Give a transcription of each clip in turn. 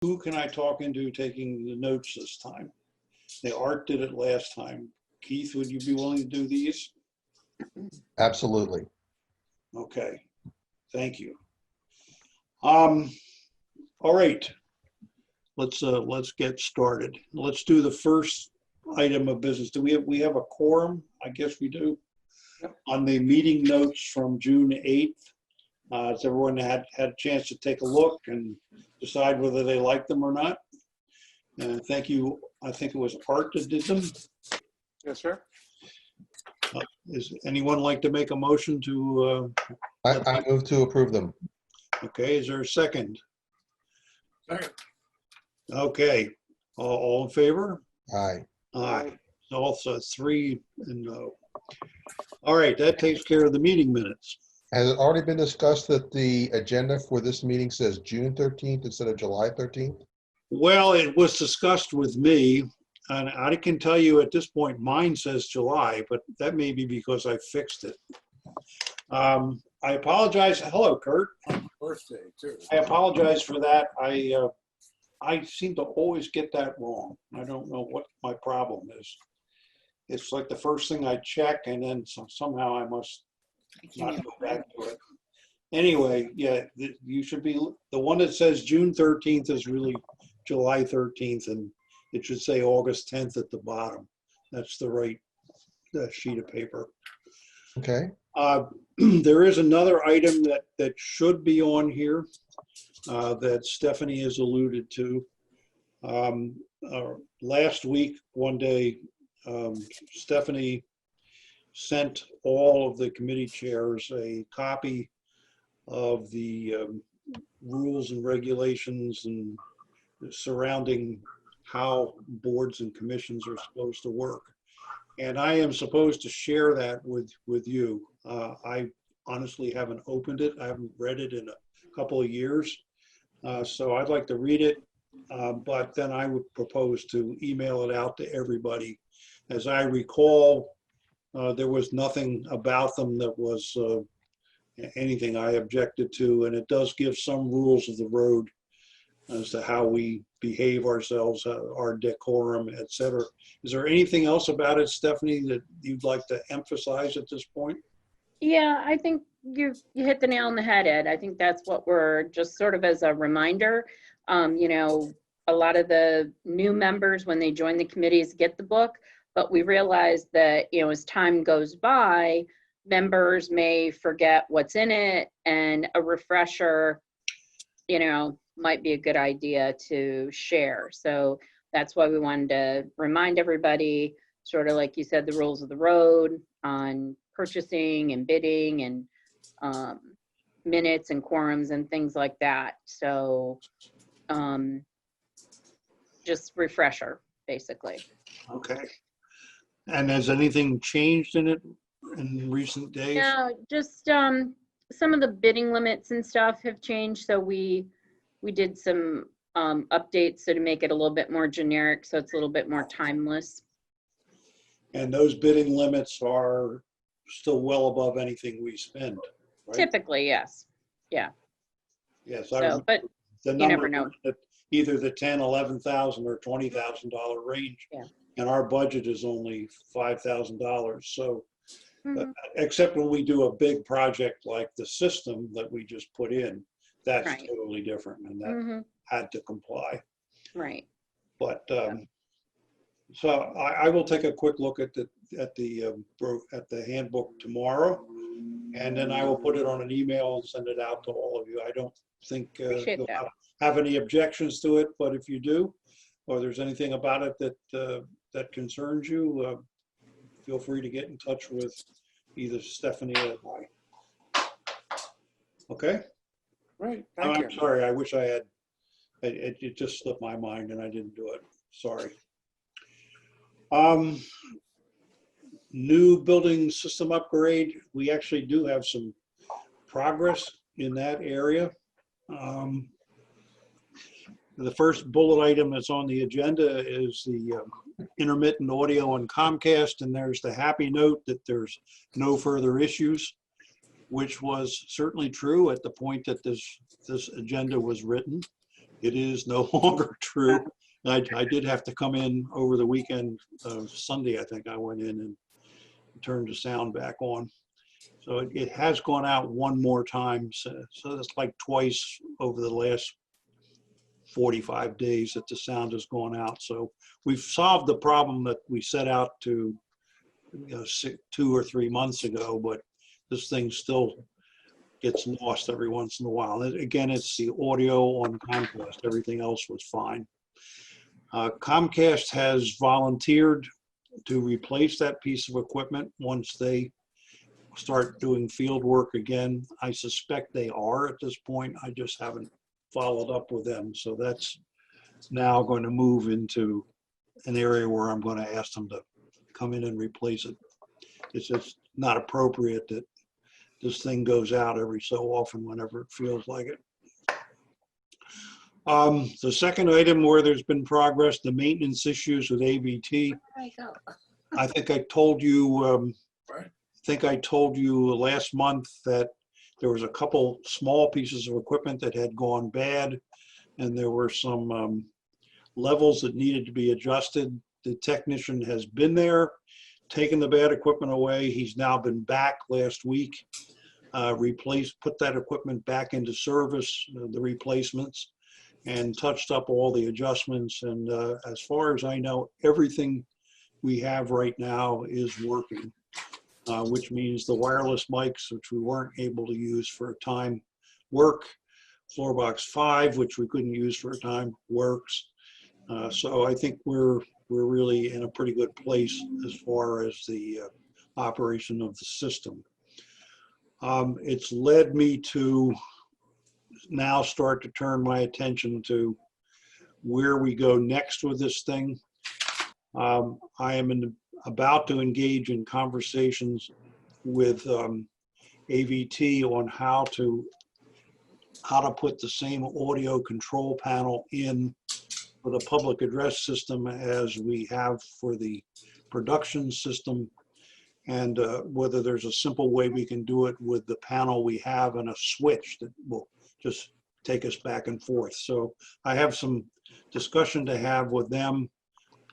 who can I talk into taking the notes this time? The Art did it last time. Keith, would you be willing to do these? Absolutely. Okay, thank you. All right, let's get started. Let's do the first item of business. Do we have a quorum? I guess we do. Yep. On the meeting notes from June 8th, has everyone had a chance to take a look and decide whether they like them or not? Thank you. I think it was Art that did them. Yes, sir. Is anyone like to make a motion to, I move to approve them. okay, is there a second? Second. Okay, all in favor? Aye. Aye. Also 3 and no. All right, that takes care of the meeting minutes. Has it already been discussed that the agenda for this meeting says June 13th instead of July 13th? Well, it was discussed with me, and I can tell you at this point, mine says July, but that may be because I fixed it. I apologize. Hello, Kurt. Birthday, too. I apologize for that. I seem to always get that wrong. I don't know what my problem is. It's like the first thing I check, and then somehow I must not go back to it. Anyway, yeah, you should be, the one that says June 13th is really July 13th, and it should say August 10th at the bottom. That's the right sheet of paper. Okay. There is another item that should be on here that Stephanie has alluded to. Last week, one day, Stephanie sent all of the committee chairs a copy of the rules and regulations and surrounding how boards and commissions are supposed to work. And I am supposed to share that with you. I honestly haven't opened it. I haven't read it in a couple of years. So I'd like to read it, but then I would propose to email it out to everybody. As I recall, there was nothing about them that was anything I objected to, and it does give some rules of the road as to how we behave ourselves, our decorum, etc. Is there anything else about it, Stephanie, that you'd like to emphasize at this point? Yeah, I think you hit the nail on the head, Ed. I think that's what we're just sort of as a reminder. You know, a lot of the new members, when they join the committees, get the book, but we realize that, you know, as time goes by, members may forget what's in it, and a refresher, you know, might be a good idea to share. So that's why we wanted to remind everybody, sort of like you said, the rules of the road on purchasing and bidding and minutes and quorums and things like that. So just refresher, basically. Okay. And has anything changed in it in recent days? Yeah, just some of the bidding limits and stuff have changed. So we did some updates so to make it a little bit more generic, so it's a little bit more timeless. And those bidding limits are still well above anything we spend, right? Typically, yes. Yeah. Yes. So, but the you never know. Either the $10,000, $11,000 or $20,000 range. Yeah. And our budget is only $5,000. So Mhm. except when we do a big project like the system that we just put in, that's Right. totally different, and that Mhm. had to comply. Right. But so I will take a quick look at the handbook tomorrow, and then I will put it on an email and send it out to all of you. I don't think Appreciate you'll that. have any objections to it, but if you do, or there's anything about it that concerns you, feel free to get in touch with either Stephanie or I. Okay? Right, thank I'm you. sorry, I wish I had, it just slipped my mind and I didn't do it. Sorry. New building system upgrade. We actually do have some progress in that area. The first bullet item that's on the agenda is the intermittent audio on Comcast, and there's the happy note that there's no further issues, which was certainly true at the point that this agenda was written. It is no longer true. I did have to come in over the weekend, Sunday, I think I went in and turned the sound back on. So it has gone out one more time. So that's like twice over the last 45 days that the sound has gone out. So we've solved the problem that we set out to 2 or 3 months ago, but this thing still gets lost every once in a while. Again, it's the audio on Comcast. Everything else was fine. Comcast has volunteered to replace that piece of equipment once they start doing field work again. I suspect they are at this point. I just haven't followed up with them. So that's now going to move into an area where I'm going to ask them to come in and replace it. It's just not appropriate that this thing goes out every so often whenever it feels like it. The second item where there's been progress, the maintenance issues with AVT. I think I told you, last month that there was a couple small pieces of equipment that had gone bad, and there were some levels that needed to be adjusted. The technician has been there, taken the bad equipment away. He's now been back last week, put that equipment back into service, the replacements, and touched up all the adjustments. And as far as I know, everything we have right now is working, which means the wireless mics, which we weren't able to use for a time, work. Floorbox 5, which we couldn't use for a time, works. So I think we're really in a pretty good place as far as the operation of the system. It's led me to now start to turn my attention to where we go next with this thing. I am about to engage in conversations with AVT on how to put the same audio control panel in for the public address system as we have for the production system, and whether there's a simple way we can do it with the panel we have and a switch that will just take us back and forth. So I have some discussion to have with them.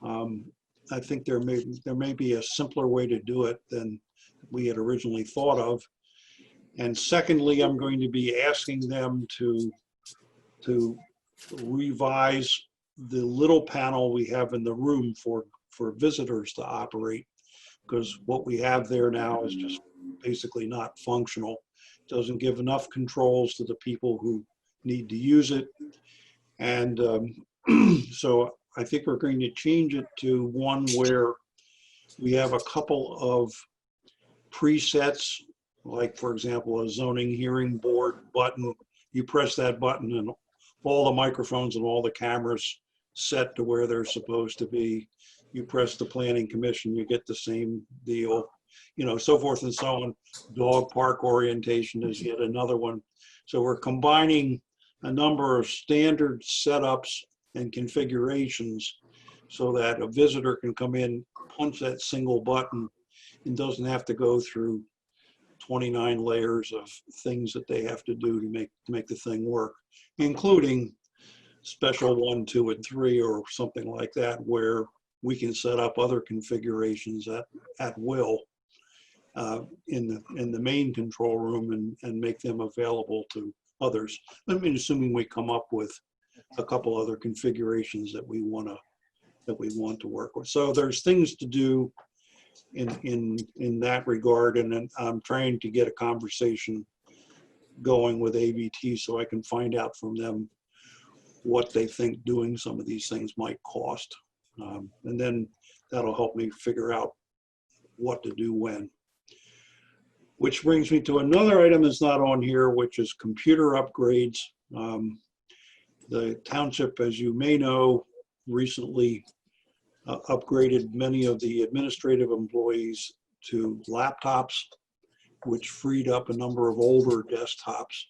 I think there may be a simpler way to do it than we had originally thought of. And secondly, I'm going to be asking them to revise the little panel we have in the room for visitors to operate, because what we have there now is just basically not functional. It doesn't give enough controls to the people who need to use it. And so I think we're going to change it to one where we have a couple of presets, like for example, a zoning hearing board button. You press that button and all the microphones and all the cameras set to where they're supposed to be. You press the planning commission, you get the same deal, so forth and so on. Dog park orientation is yet another one. So we're combining a number of standard setups and configurations so that a visitor can come in, punch that single button, and doesn't have to go through 29 layers of things that they have to do to make the thing work, including special 1, 2, and 3 or something like that, where we can set up other configurations at will in the main control room and make them available to others. I mean, assuming we come up with a couple other configurations that we want to work with. So there's things to do in that regard, and then I'm trying to get a conversation going with AVT so I can find out from them what they think doing some of these things might cost. And then that'll help me figure out what to do when. Which brings me to another item that's not on here, which is computer upgrades. The township, as you may know, recently upgraded many of the administrative employees to laptops, which freed up a number of older desktops.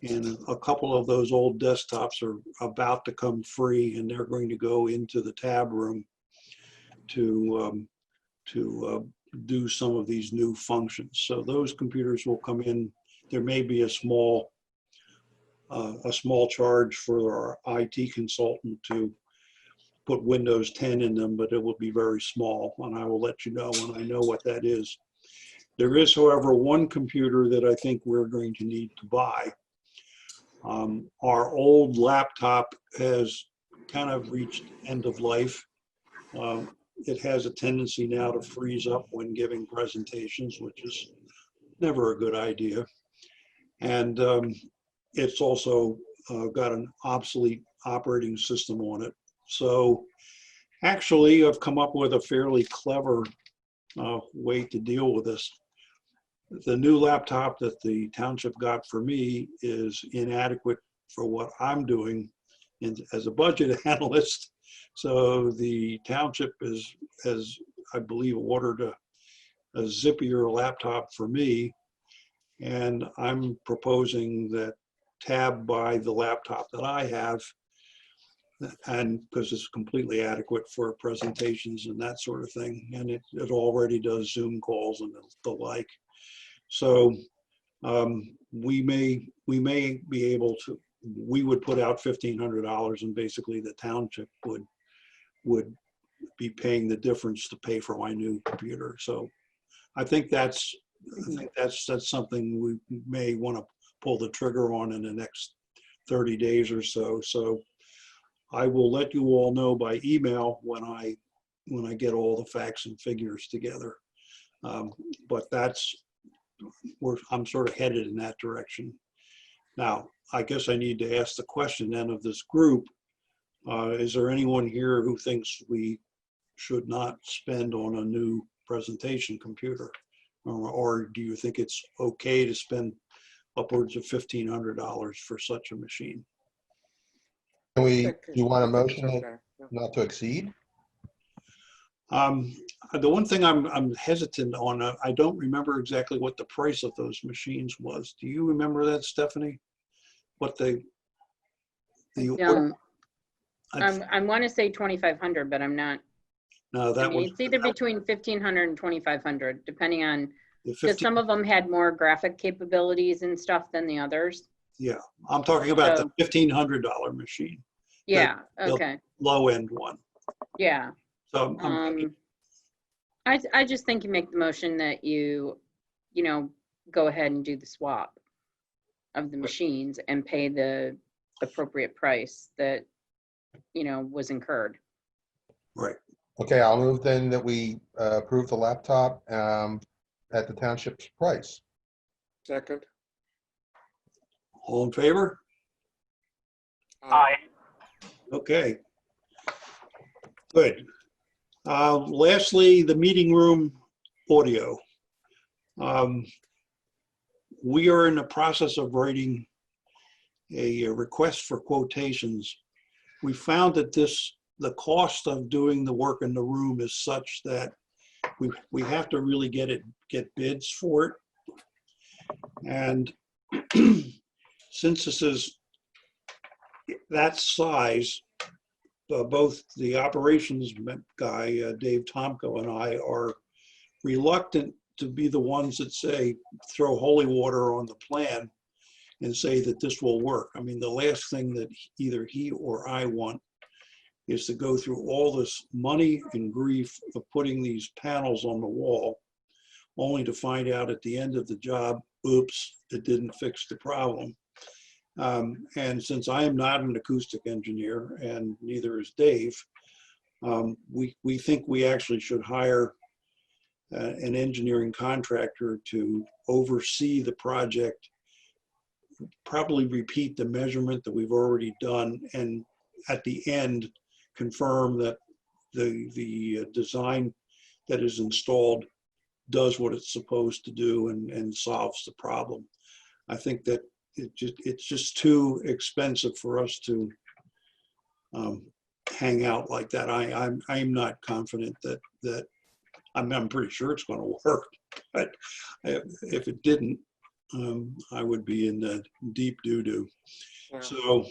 And a couple of those old desktops are about to come free, and they're going to go into the tab room to do some of these new functions. So those computers will come in. There may be a small a small charge for our IT consultant to put Windows 10 in them, but it will be very small, and I will let you know when I know what that is. There is, however, one computer that I think we're going to need to buy. Our old laptop has kind of reached end of life. It has a tendency now to freeze up when giving presentations, which is never a good idea. And it's also got an obsolete operating system on it. So actually, I've come up with a fairly clever way to deal with this. The new laptop that the township got for me is inadequate for what I'm doing as a budget analyst. So the township has, I believe, ordered a zippier laptop for me. And I'm proposing that Tab buy the laptop that I have, and because it's completely adequate for presentations and that sort of thing. And it already does Zoom calls and the like. So we may be able to, we would put out $1,500 and basically the township would be paying the difference to pay for my new computer. So I think that's something we may want to pull the trigger on in the next 30 days or so. So I will let you all know by email when I get all the facts and figures together. But I'm sort of headed in that direction. Now, I guess I need to ask the question then of this group. Is there anyone here who thinks we should not spend on a new presentation computer? Or do you think it's okay to spend upwards of $1,500 for such a machine? Do you want a motion Okay. not to exceed? The one thing I'm hesitant on, I don't remember exactly what the price of those machines was. Do you remember that, Stephanie? What the Don't. I want to say 2,500, but I'm not. No, that was It's either between 1,500 and 2,500, depending on, the because 15. some of them had more graphic capabilities and stuff than the others. Yeah, I'm talking about So- the $1,500 machine, Yeah, the- okay, low end one. yeah. So I'm I just think you make the motion that you go ahead and do the swap of the machines and pay the appropriate price that, was incurred. right. Okay, I'll move then that we approve the laptop at the township's price. Second. All in favor? Aye. Okay. Good. Lastly, the meeting room audio. We are in the process of writing a request for quotations. We found that the cost of doing the work in the room is such that we have to really get bids for it. And since this is that size, both the operations guy, Dave Tomko, and I are reluctant to be the ones that say, throw holy water on the plan and say that this will work. I mean, the last thing that either he or I want is to go through all this money and grief of putting these panels on the wall, only to find out at the end of the job, oops, it didn't fix the problem. And since I am not an acoustic engineer and neither is Dave, we think we actually should hire an engineering contractor to oversee the project, probably repeat the measurement that we've already done, and at the end confirm that the design that is installed does what it's supposed to do and solves the problem. I think that it's just too expensive for us to hang out like that. I'm not confident that I'm pretty sure it's going to work, but if it didn't, I would be in the deep doo-doo. Yeah. So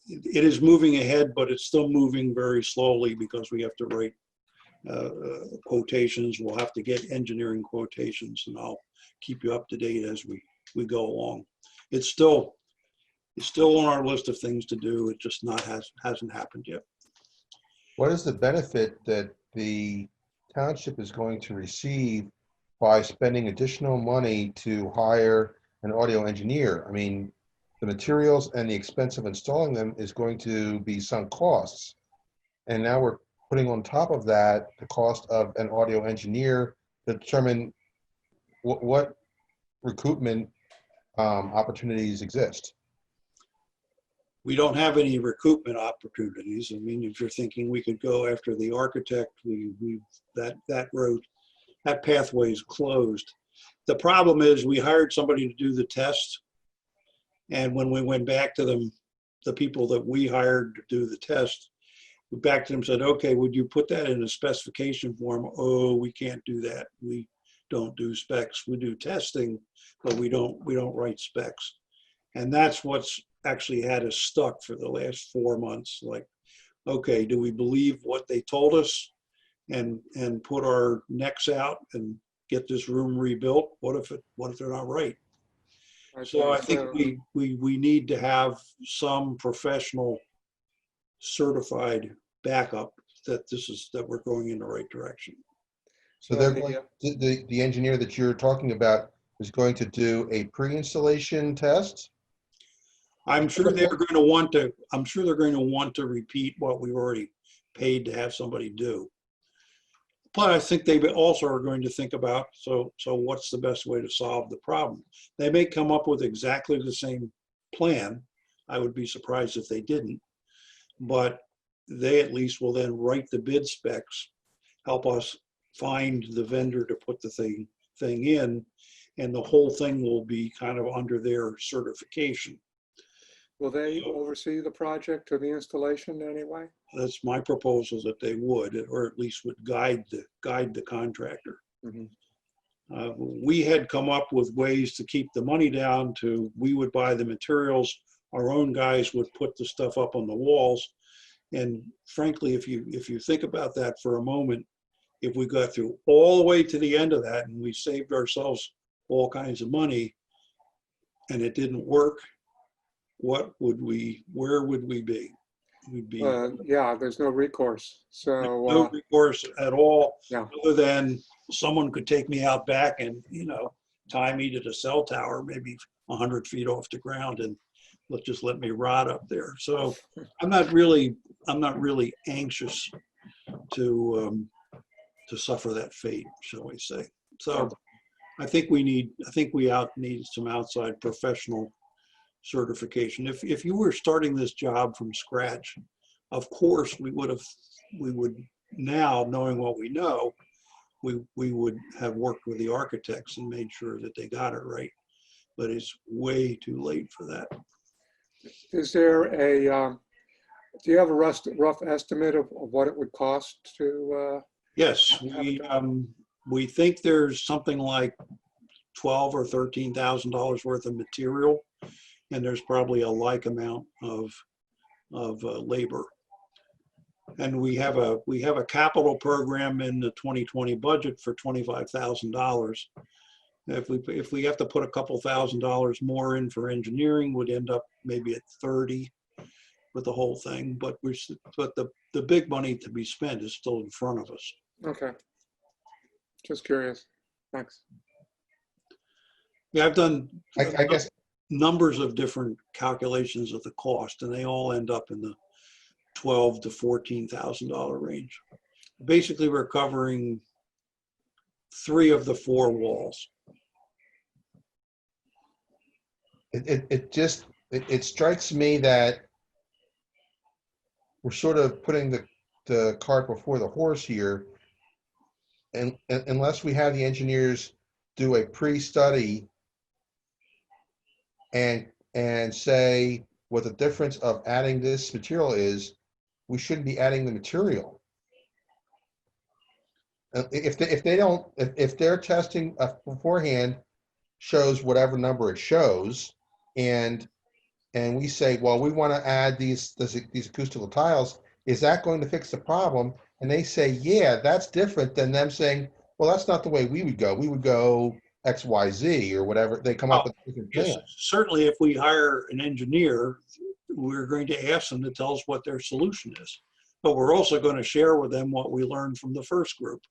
it is moving ahead, but it's still moving very slowly because we have to write quotations. We'll have to get engineering quotations, and I'll keep you up to date as we go along. It's still It's still on our list of things to do. It just hasn't happened yet. What is the benefit that the township is going to receive by spending additional money to hire an audio engineer? I mean, the materials and the expense of installing them is going to be sunk costs. And now we're putting on top of that the cost of an audio engineer to determine what recoupment opportunities exist. We don't have any recoupment opportunities. I mean, if you're thinking we could go after the architect, that road, that pathway is closed. The problem is we hired somebody to do the test. And when we went back to them, the people that we hired to do the test, we back to them and said, okay, would you put that in a specification form? Oh, we can't do that. We don't do specs. We do testing, but we don't write specs. And that's what's actually had us stuck for the last 4 months. Like, okay, do we believe what they told us and put our necks out and get this room rebuilt? What if they're not right? So I think we need to have some professional certified backup that we're going in the right direction. So they're going, the engineer that you're talking about is going to do a pre-installation test? I'm sure they're going to want to repeat what we've already paid to have somebody do. But I think they also are going to think about, so what's the best way to solve the problem? They may come up with exactly the same plan. I would be surprised if they didn't. But they at least will then write the bid specs, help us find the vendor to put the thing in, and the whole thing will be kind of under their certification. Will they oversee the project or the installation anyway? That's my proposal, that they would, or at least would guide the contractor. Mm-hmm. We had come up with ways to keep the money down to, we would buy the materials, our own guys would put the stuff up on the walls. And frankly, if you think about that for a moment, if we got through all the way to the end of that and we saved ourselves all kinds of money and it didn't work, where would we be? We'd be yeah, there's no recourse. So no recourse at all, yeah. other than someone could take me out back and, tie me to the cell tower, maybe 100 feet off the ground, and just let me rot up there. So I'm not really anxious to suffer that fate, shall we say. So I think we need some outside professional certification. If you were starting this job from scratch, of course we would now, knowing what we know, we would have worked with the architects and made sure that they got it right. But it's way too late for that. Is there do you have a rough estimate of what it would cost to? Yes, we think there's something like $12,000 or $13,000 worth of material, and there's probably a like amount of labor. And we have a capital program in the 2020 budget for $25,000. If we have to put a couple $1,000s more in for engineering, would end up maybe at 30 with the whole thing. But the big money to be spent is still in front of us. Okay. Just curious. Thanks. Yeah, I've done I guess numbers of different calculations of the cost, and they all end up in the $12,000 to $14,000 range. Basically, we're covering 3 of the 4 walls. it strikes me that we're sort of putting the cart before the horse here. And unless we have the engineers do a pre-study and say what the difference of adding this material is, we shouldn't be adding the material. If their testing beforehand shows whatever number it shows, and we say, well, we want to add these acoustical tiles, is that going to fix the problem? And they say, yeah, that's different than them saying, well, that's not the way we would go. We would go XYZ or whatever. They come up with a different Yes, plan. certainly if we hire an engineer, we're going to ask them to tell us what their solution is. But we're also going to share with them what we learned from the first group.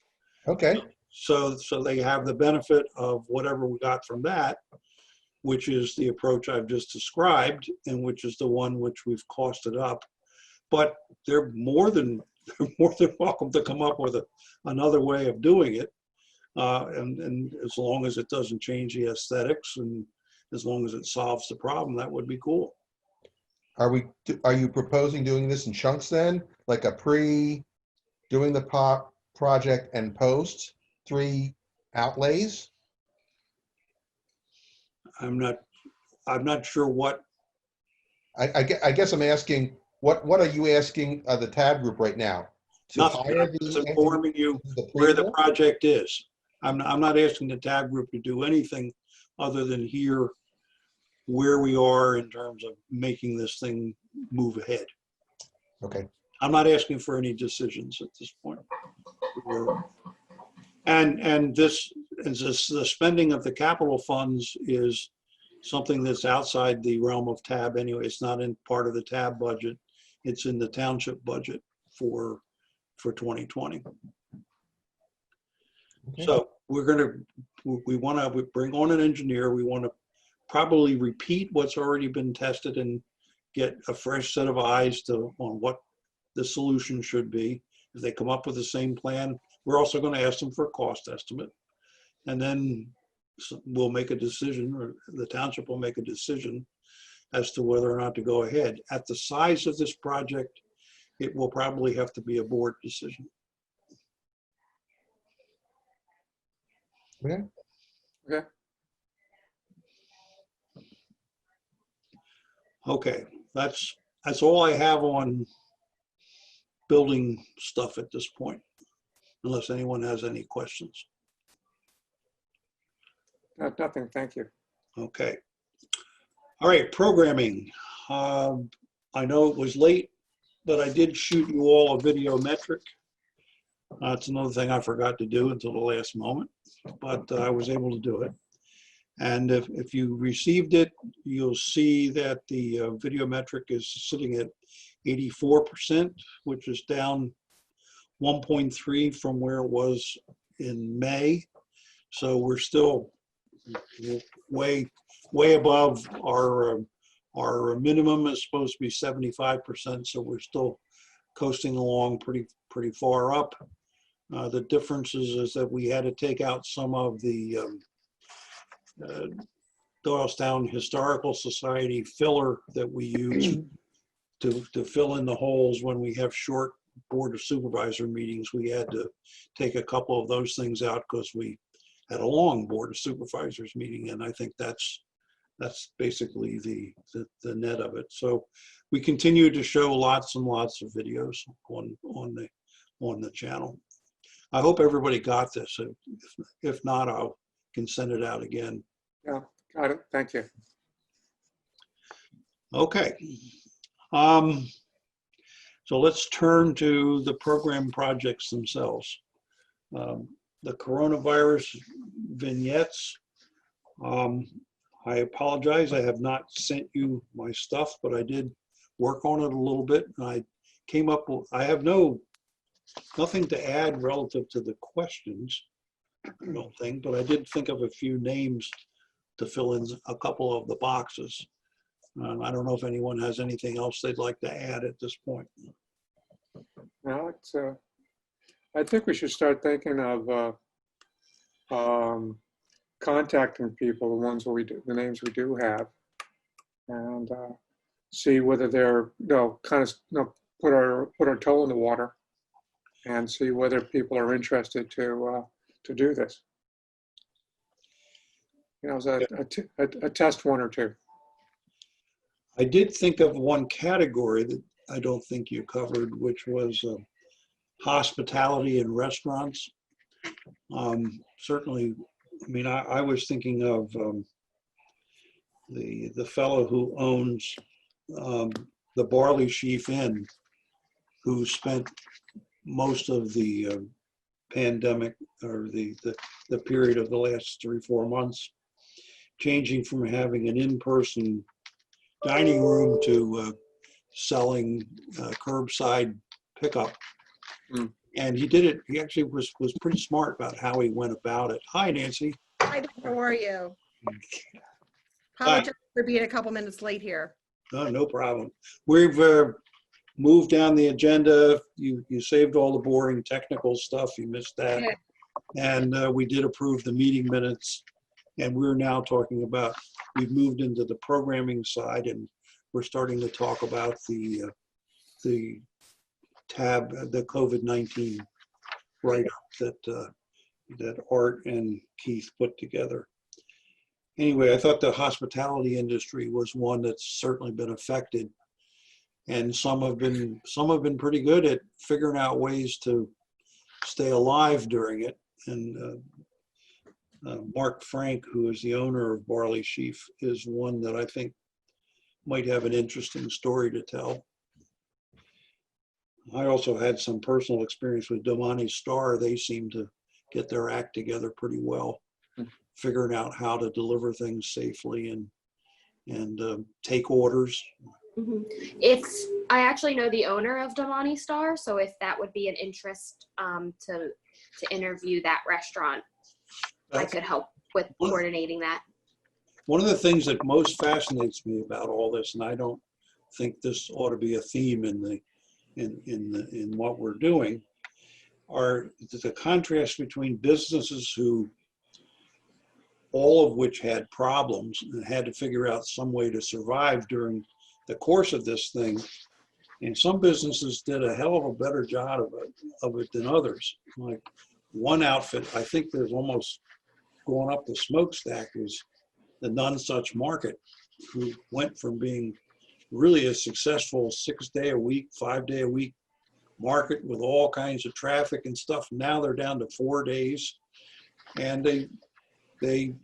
Okay, So they have the benefit of whatever we got from that, which is the approach I've just described, and which is the one which we've costed up. But they're more than welcome to come up with another way of doing it. And as long as it doesn't change the aesthetics and as long as it solves the problem, that would be cool. are you proposing doing this in chunks then? Like doing the project and post 3 outlays? I'm not sure what. I guess I'm asking, what are you asking the TAB group right now? To Nothing. hire I'm just the informing you the where the pre-work? project is. I'm not asking the TAB group to do anything other than hear where we are in terms of making this thing move ahead. Okay, I'm not asking for any decisions at this point. And the spending of the capital funds is something that's outside the realm of TAB anyway. It's not in part of the TAB budget. It's in the township budget for 2020. okay. So we want to bring on an engineer. We want to probably repeat what's already been tested and get a fresh set of eyes on what the solution should be. If they come up with the same plan, we're also going to ask them for a cost estimate. And then we'll make a decision, or the township will make a decision as to whether or not to go ahead. At the size of this project, it will probably have to be a board decision. Okay. Okay. Okay, that's all I have on building stuff at this point, unless anyone has any questions. Nothing, thank you. Okay. All right, programming. I know it was late, but I did shoot you all a video metric. That's another thing I forgot to do until the last moment, but I was able to do it. And if you received it, you'll see that the video metric is sitting at 84%, which is down 1.3 from where it was in May. So we're still way above our minimum is supposed to be 75%. So we're still coasting along pretty far up. The difference is that we had to take out some of the Doylestown Historical Society filler that we use to fill in the holes when we have short Board of Supervisor meetings. We had to take a couple of those things out because we had a long Board of Supervisors meeting, and I think that's basically the net of it. So we continue to show lots and lots of videos on the channel. I hope everybody got this. If not, I can send it out again. Yeah, got it, thank you. Okay. So let's turn to the program projects themselves. The coronavirus vignettes. I apologize, I have not sent you my stuff, but I did work on it a little bit. And I came up with, I have nothing to add relative to the questions, I don't think, but I did think of a few names to fill in a couple of the boxes. I don't know if anyone has anything else they'd like to add at this point. No, it's, I think we should start thinking of contacting people, the names we do have, and see whether they're, put our toe in the water and see whether people are interested to do this. As a test one or two. I did think of one category that I don't think you covered, which was hospitality and restaurants. Certainly, I mean, I was thinking of the fellow who owns the Barley Sheaf Inn, who spent most of the pandemic or the period of the last 3-4 months, changing from having an in-person dining room to selling curbside pickup. Mm. And he did it. He actually was pretty smart about how he went about it. Hi, Nancy. Hi, how are you? Hi. Apologize for being a couple minutes late here. No problem. We've moved down the agenda. You saved all the boring technical stuff. You missed that. Yeah. And we did approve the meeting minutes. And we're now talking about, we've moved into the programming side, and we're starting to talk about the tab, the COVID-19 write-up that Art and Keith put together. Anyway, I thought the hospitality industry was one that's certainly been affected, and some have been pretty good at figuring out ways to stay alive during it. And Mark Frank, who is the owner of Barley Sheaf, is one that I think might have an interesting story to tell. I also had some personal experience with Domani Star. They seem to get their act together pretty well, figuring out how to deliver things safely and take orders. Mhm. I actually know the owner of Damani Star, so if that would be an interest to interview that restaurant, I could help with coordinating that. One of the things that most fascinates me about all this, and I don't think this ought to be a theme in what we're doing, are the contrast between businesses who, all of which had problems and had to figure out some way to survive during the course of this thing. And some businesses did a hell of a better job of it than others. Like one outfit, I think there's almost going up the smokestack, is the None Such Market, who went from being really a successful 6-day-a-week, 5-day-a-week market with all kinds of traffic and stuff. Now they're down to 4 days, and they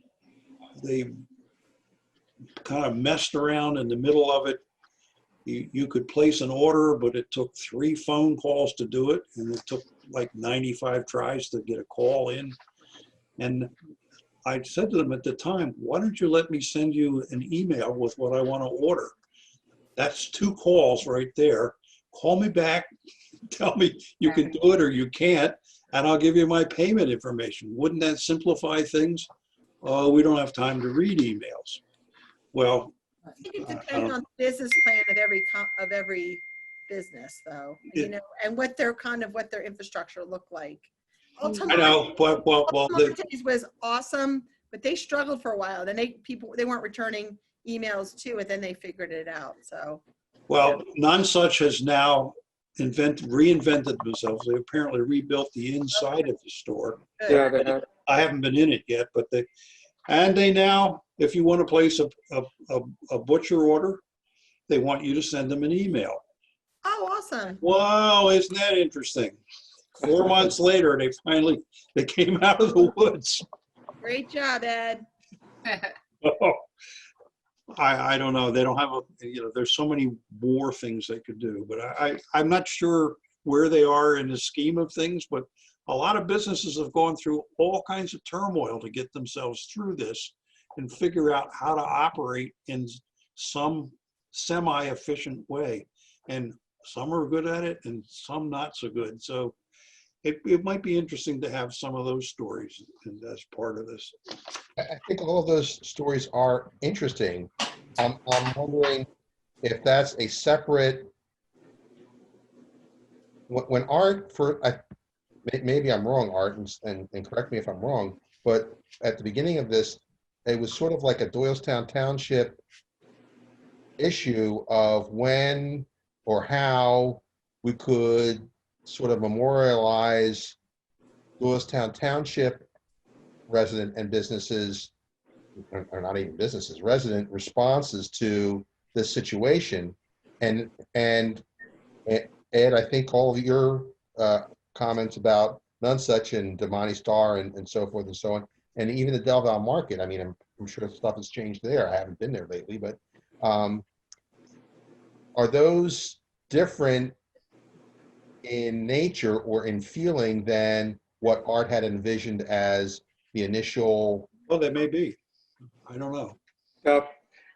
kind of messed around in the middle of it. You could place an order, but it took 3 phone calls to do it, and it took like 95 tries to get a call in. And I said to them at the time, why don't you let me send you an email with what I want to order? That's 2 calls right there. Call me back, tell me you can do it or you can't, and I'll give you my payment information. Wouldn't that simplify things? Oh, we don't have time to read emails. Well, I think it depends on the business plan of every business, though. You know, and what their infrastructure looked like. I know, but well, Altamontes was awesome, but they struggled for a while. Then they weren't returning emails to it. Then they figured it out. So. Well, None Such has now reinvented themselves. They apparently rebuilt the inside of the store. Yeah, they have. I haven't been in it yet, but they now, if you want to place a butcher order, they want you to send them an email. Oh, awesome. Wow, isn't that interesting? 4 months later, they came out of the woods. Great job, Ed. Oh, I don't know. They don't have there's so many more things they could do, but I'm not sure where they are in the scheme of things, but a lot of businesses have gone through all kinds of turmoil to get themselves through this and figure out how to operate in some semi-efficient way. And some are good at it and some not so good. So it might be interesting to have some of those stories as part of this. I think all of those stories are interesting. I'm wondering if that's a separate, when Art, maybe I'm wrong, Art, and correct me if I'm wrong, but at the beginning of this, it was sort of like a Doylestown Township issue of when or how we could sort of memorialize Doylestown Township resident and businesses, or not even businesses, resident responses to this situation. And Ed, I think all of your comments about None Such and Damani Star and so forth and so on, and even the Del Val Market, I mean, I'm sure stuff has changed there. I haven't been there lately, but are those different in nature or in feeling than what Art had envisioned as the initial. Well, they may be. I don't know.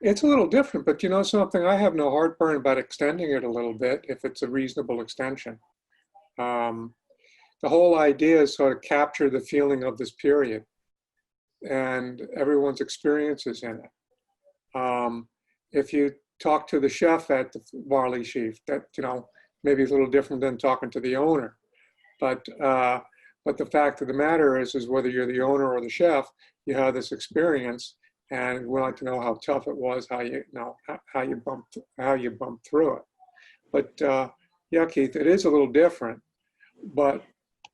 It's a little different, but you know something, I have no heartburn about extending it a little bit if it's a reasonable extension. The whole idea is sort of capture the feeling of this period and everyone's experiences in it. If you talk to the chef at the Barley Sheaf, that, you know, maybe a little different than talking to the owner. But the fact of the matter is whether you're the owner or the chef, you have this experience, and we like to know how tough it was, how you bumped through it. But yeah, Keith, it is a little different, but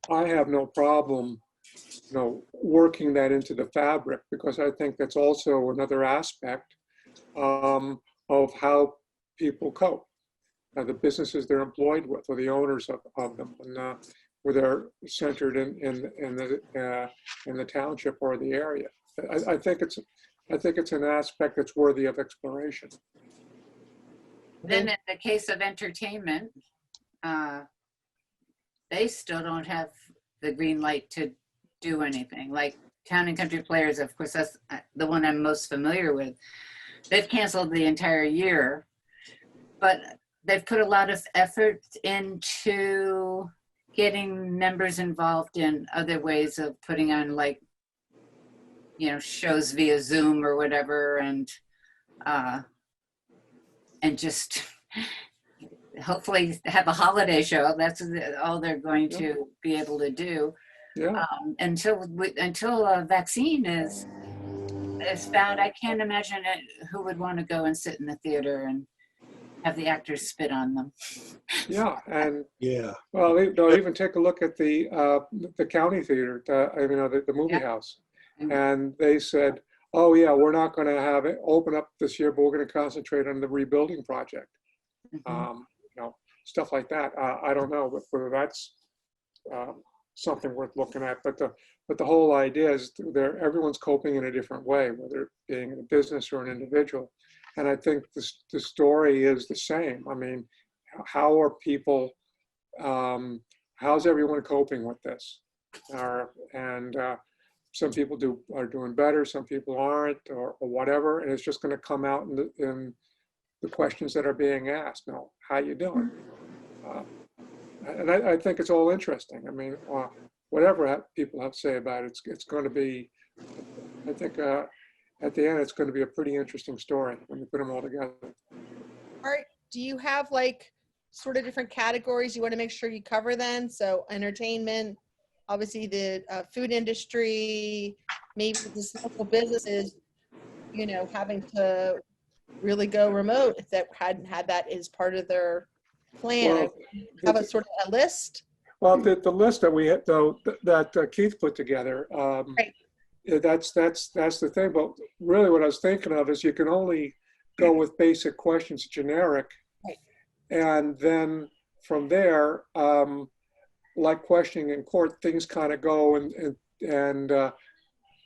I have no problem, you know, working that into the fabric, because I think that's also another aspect of how people cope, the businesses they're employed with, or the owners of them, and where they're centered in the township or the area. I think it's an aspect that's worthy of exploration. Then in the case of entertainment, they still don't have the green light to do anything. Like Town and Country Players, of course, that's the one I'm most familiar with. They've canceled the entire year, but they've put a lot of effort into getting members involved in other ways of putting on, like, you know, shows via Zoom or whatever, and just hopefully have a holiday show. That's all they're going to be able to do. Yeah. Until a vaccine is found. I can't imagine who would want to go and sit in the theater and have the actors spit on them. Yeah, and Yeah. well, no, even take a look at the county theater, the movie house, and they said, "Oh yeah, we're not going to have it open up this year, but we're going to concentrate on the rebuilding project." You know, stuff like that. I don't know whether that's something worth looking at, but the whole idea is everyone's coping in a different way, whether it being a business or an individual. And I think the story is the same. I mean, how are people, how's everyone coping with this? Some people are doing better, some people aren't, or whatever, and it's just going to come out in the questions that are being asked. Now, how you doing? And I think it's all interesting. I mean, whatever people have to say about it, it's going to be, I think, at the end, it's going to be a pretty interesting story when you put them all together. All right, do you have like sort of different categories you want to make sure you cover then? So entertainment, obviously the food industry, maybe the local businesses, you know, having to really go remote if that hadn't had that as part of their plan. Well, Have a sort of a list. Well, the list that we had, though, that Keith put together, Right. that's the thing. But really, what I was thinking of is you can only go with basic questions, generic, Right. and then from there, like questioning in court, things kind of go and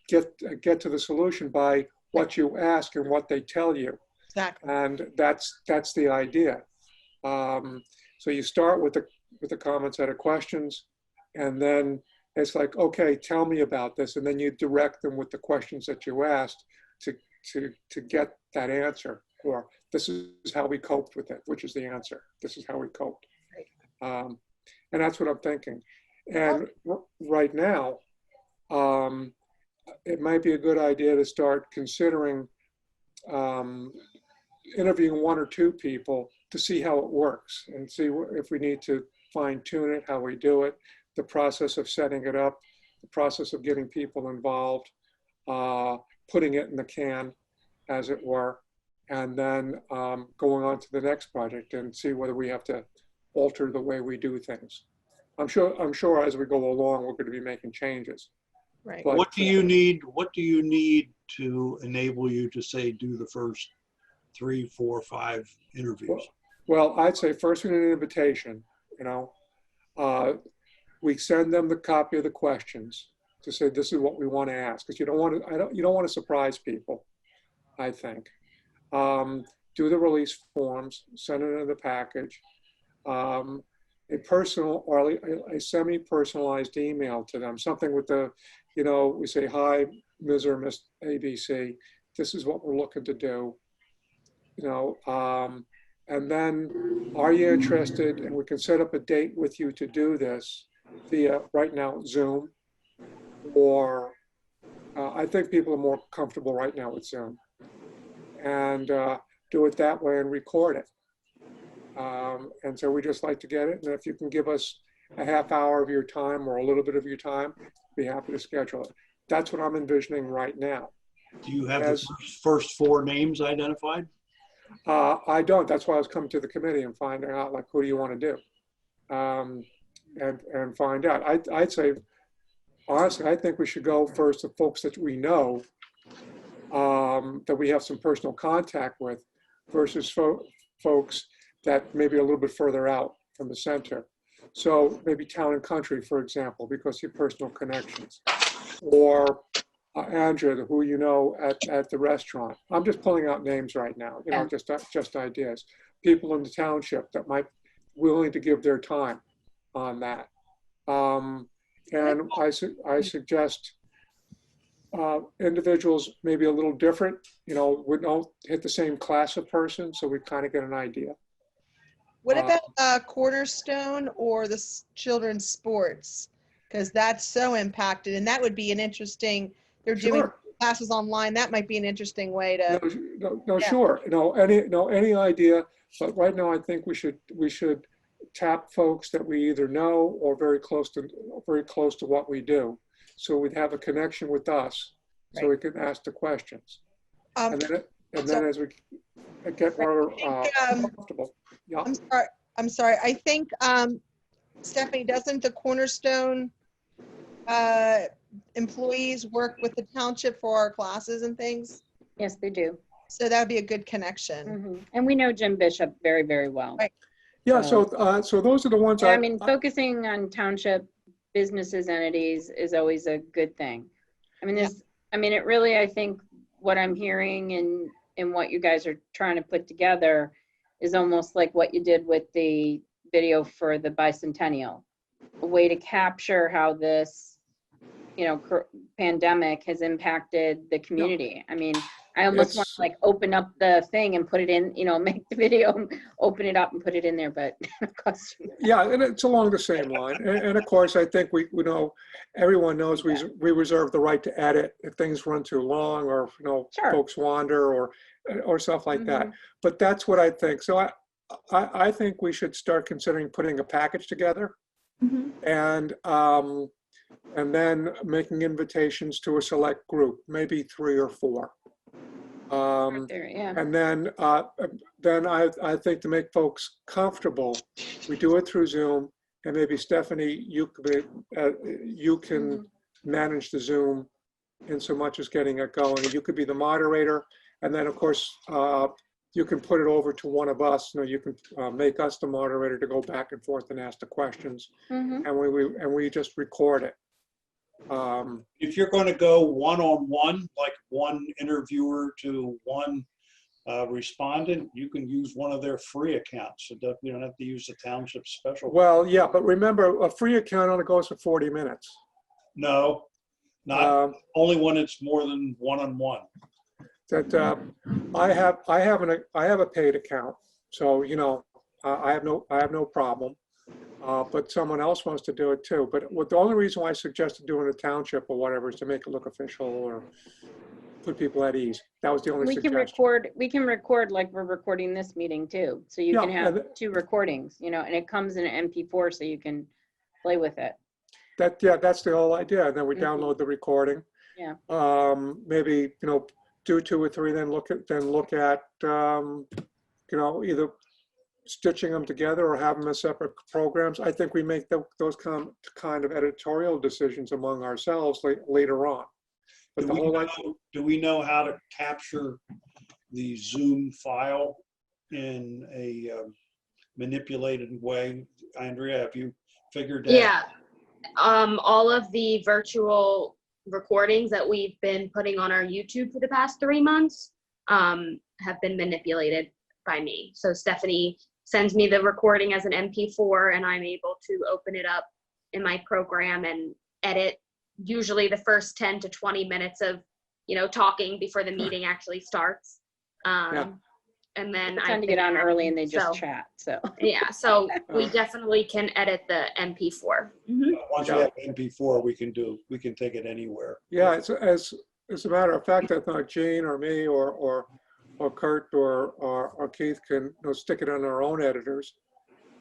get to the solution by what you ask and what they tell you. Exactly. And that's the idea. So you start with the common set of questions, and then it's like, okay, tell me about this, and then you direct them with the questions that you asked to get that answer, or this is how we coped with it, which is the answer. This is how we coped, and that's what I'm thinking. And right now, it might be a good idea to start considering interviewing one or two people to see how it works and see if we need to fine tune it, how we do it, the process of setting it up, the process of getting people involved, putting it in the can, as it were, and then going on to the next project and see whether we have to alter the way we do things. I'm sure as we go along, we're going to be making changes. Right. But, What do you need to enable you to say do the first 3, 4, 5 interviews? Well, I'd say first we need an invitation. You know, we send them the copy of the questions to say this is what we want to ask, because you don't want to surprise people. I think do the release forms, send it in the package. a personal or a semi-personalized email to them, something with the, you know, we say, hi, Ms. or Miss ABC, this is what we're looking to do, you know, and then are you interested, and we can set up a date with you to do this via, right now, Zoom, or I think people are more comfortable right now with Zoom, and do it that way and record it. And so we just like to get it. And if you can give us a half hour of your time or a little bit of your time, be happy to schedule it. That's what I'm envisioning right now. Do you have As- the first four names identified? I don't. That's why I was coming to the committee and finding out, like, who do you want to do? And find out. I'd say, honestly, I think we should go first to folks that we know, that we have some personal contact with, versus folks that maybe a little bit further out from the center. So maybe Town and Country, for example, because your personal connections, or Andrea, who you know at the restaurant. I'm just pulling out names right now, you know, just ideas. People in the township that might willing to give their time on that. And I suggest individuals maybe a little different, you know, we don't hit the same class of person, so we kind of get an idea. What about Cornerstone or the children's sports? Because that's so impacted, and that would be an interesting, they're doing Sure. classes online. That might be an interesting way to, No, Yeah. sure. Any idea, but right now I think we should tap folks that we either know or very close to what we do. So we'd have a connection with us, so we can ask the questions. um, And then as we get more comfortable. Yeah. I'm sorry. I think, Stephanie, doesn't the Cornerstone employees work with the township for our classes and things? Yes, they do. So that would be a good connection. Mhm. And we know Jim Bishop very, very well. Right. Yeah, so those are the ones Yeah, I mean, focusing on township businesses, entities is always a good thing. I mean, it really, I think what I'm hearing and what you guys are trying to put together is almost like what you did with the video for the bicentennial, a way to capture how this, you know, pandemic has impacted the community. I mean, I almost want to like open up the thing and put it in, you know, make the video, open it up and put it in there, but it costs you. Yeah, and it's along the same line. And of course, I think we know, everyone knows we reserve the right to edit if things run too long, or, you know, Sure. folks wander or stuff like that. But that's what I think. So I think we should start considering putting a package together, and then making invitations to a select group, maybe 3 or 4. Yeah. And then I think to make folks comfortable, we do it through Zoom, and maybe Stephanie, you can manage the Zoom in so much as getting it going. You could be the moderator, and then of course you can put it over to one of us. You know, you can make us the moderator to go back and forth and ask the questions, and we just record it. If you're going to go one-on-one, like one interviewer to one respondent, you can use one of their free accounts. So you don't have to use the township special. Well, yeah, but remember, a free account only goes for 40 minutes. No, not only when it's more than one-on-one. That I have a paid account, so you know I have no problem. But someone else wants to do it too. But the only reason why I suggested doing a township or whatever is to make it look official or put people at ease. That was the only suggestion. We can record like we're recording this meeting too. So you can have 2 recordings, you know, and it comes in an MP4 so you can play with it. That's the whole idea. And then we download the recording. Yeah. Maybe, you know, do 2 or 3, then look at you know, either stitching them together or have them as separate programs. I think we make those kind of editorial decisions among ourselves later on. But do we know how to capture the Zoom file in a manipulated way? Andrea, have you figured that? Yeah. All of the virtual recordings that we've been putting on our YouTube for the past 3 months have been manipulated by me. So Stephanie sends me the recording as an MP4, and I'm able to open it up in my program and edit usually the first 10 to 20 minutes of, talking before the meeting actually starts. And then They tend to get on early and they just chat, so. Yeah, so we definitely can edit the MP4. Once we have MP4, we can take it anywhere. Yeah, as a matter of fact, I thought Jane or me or Kurt or Keith can stick it on our own editors.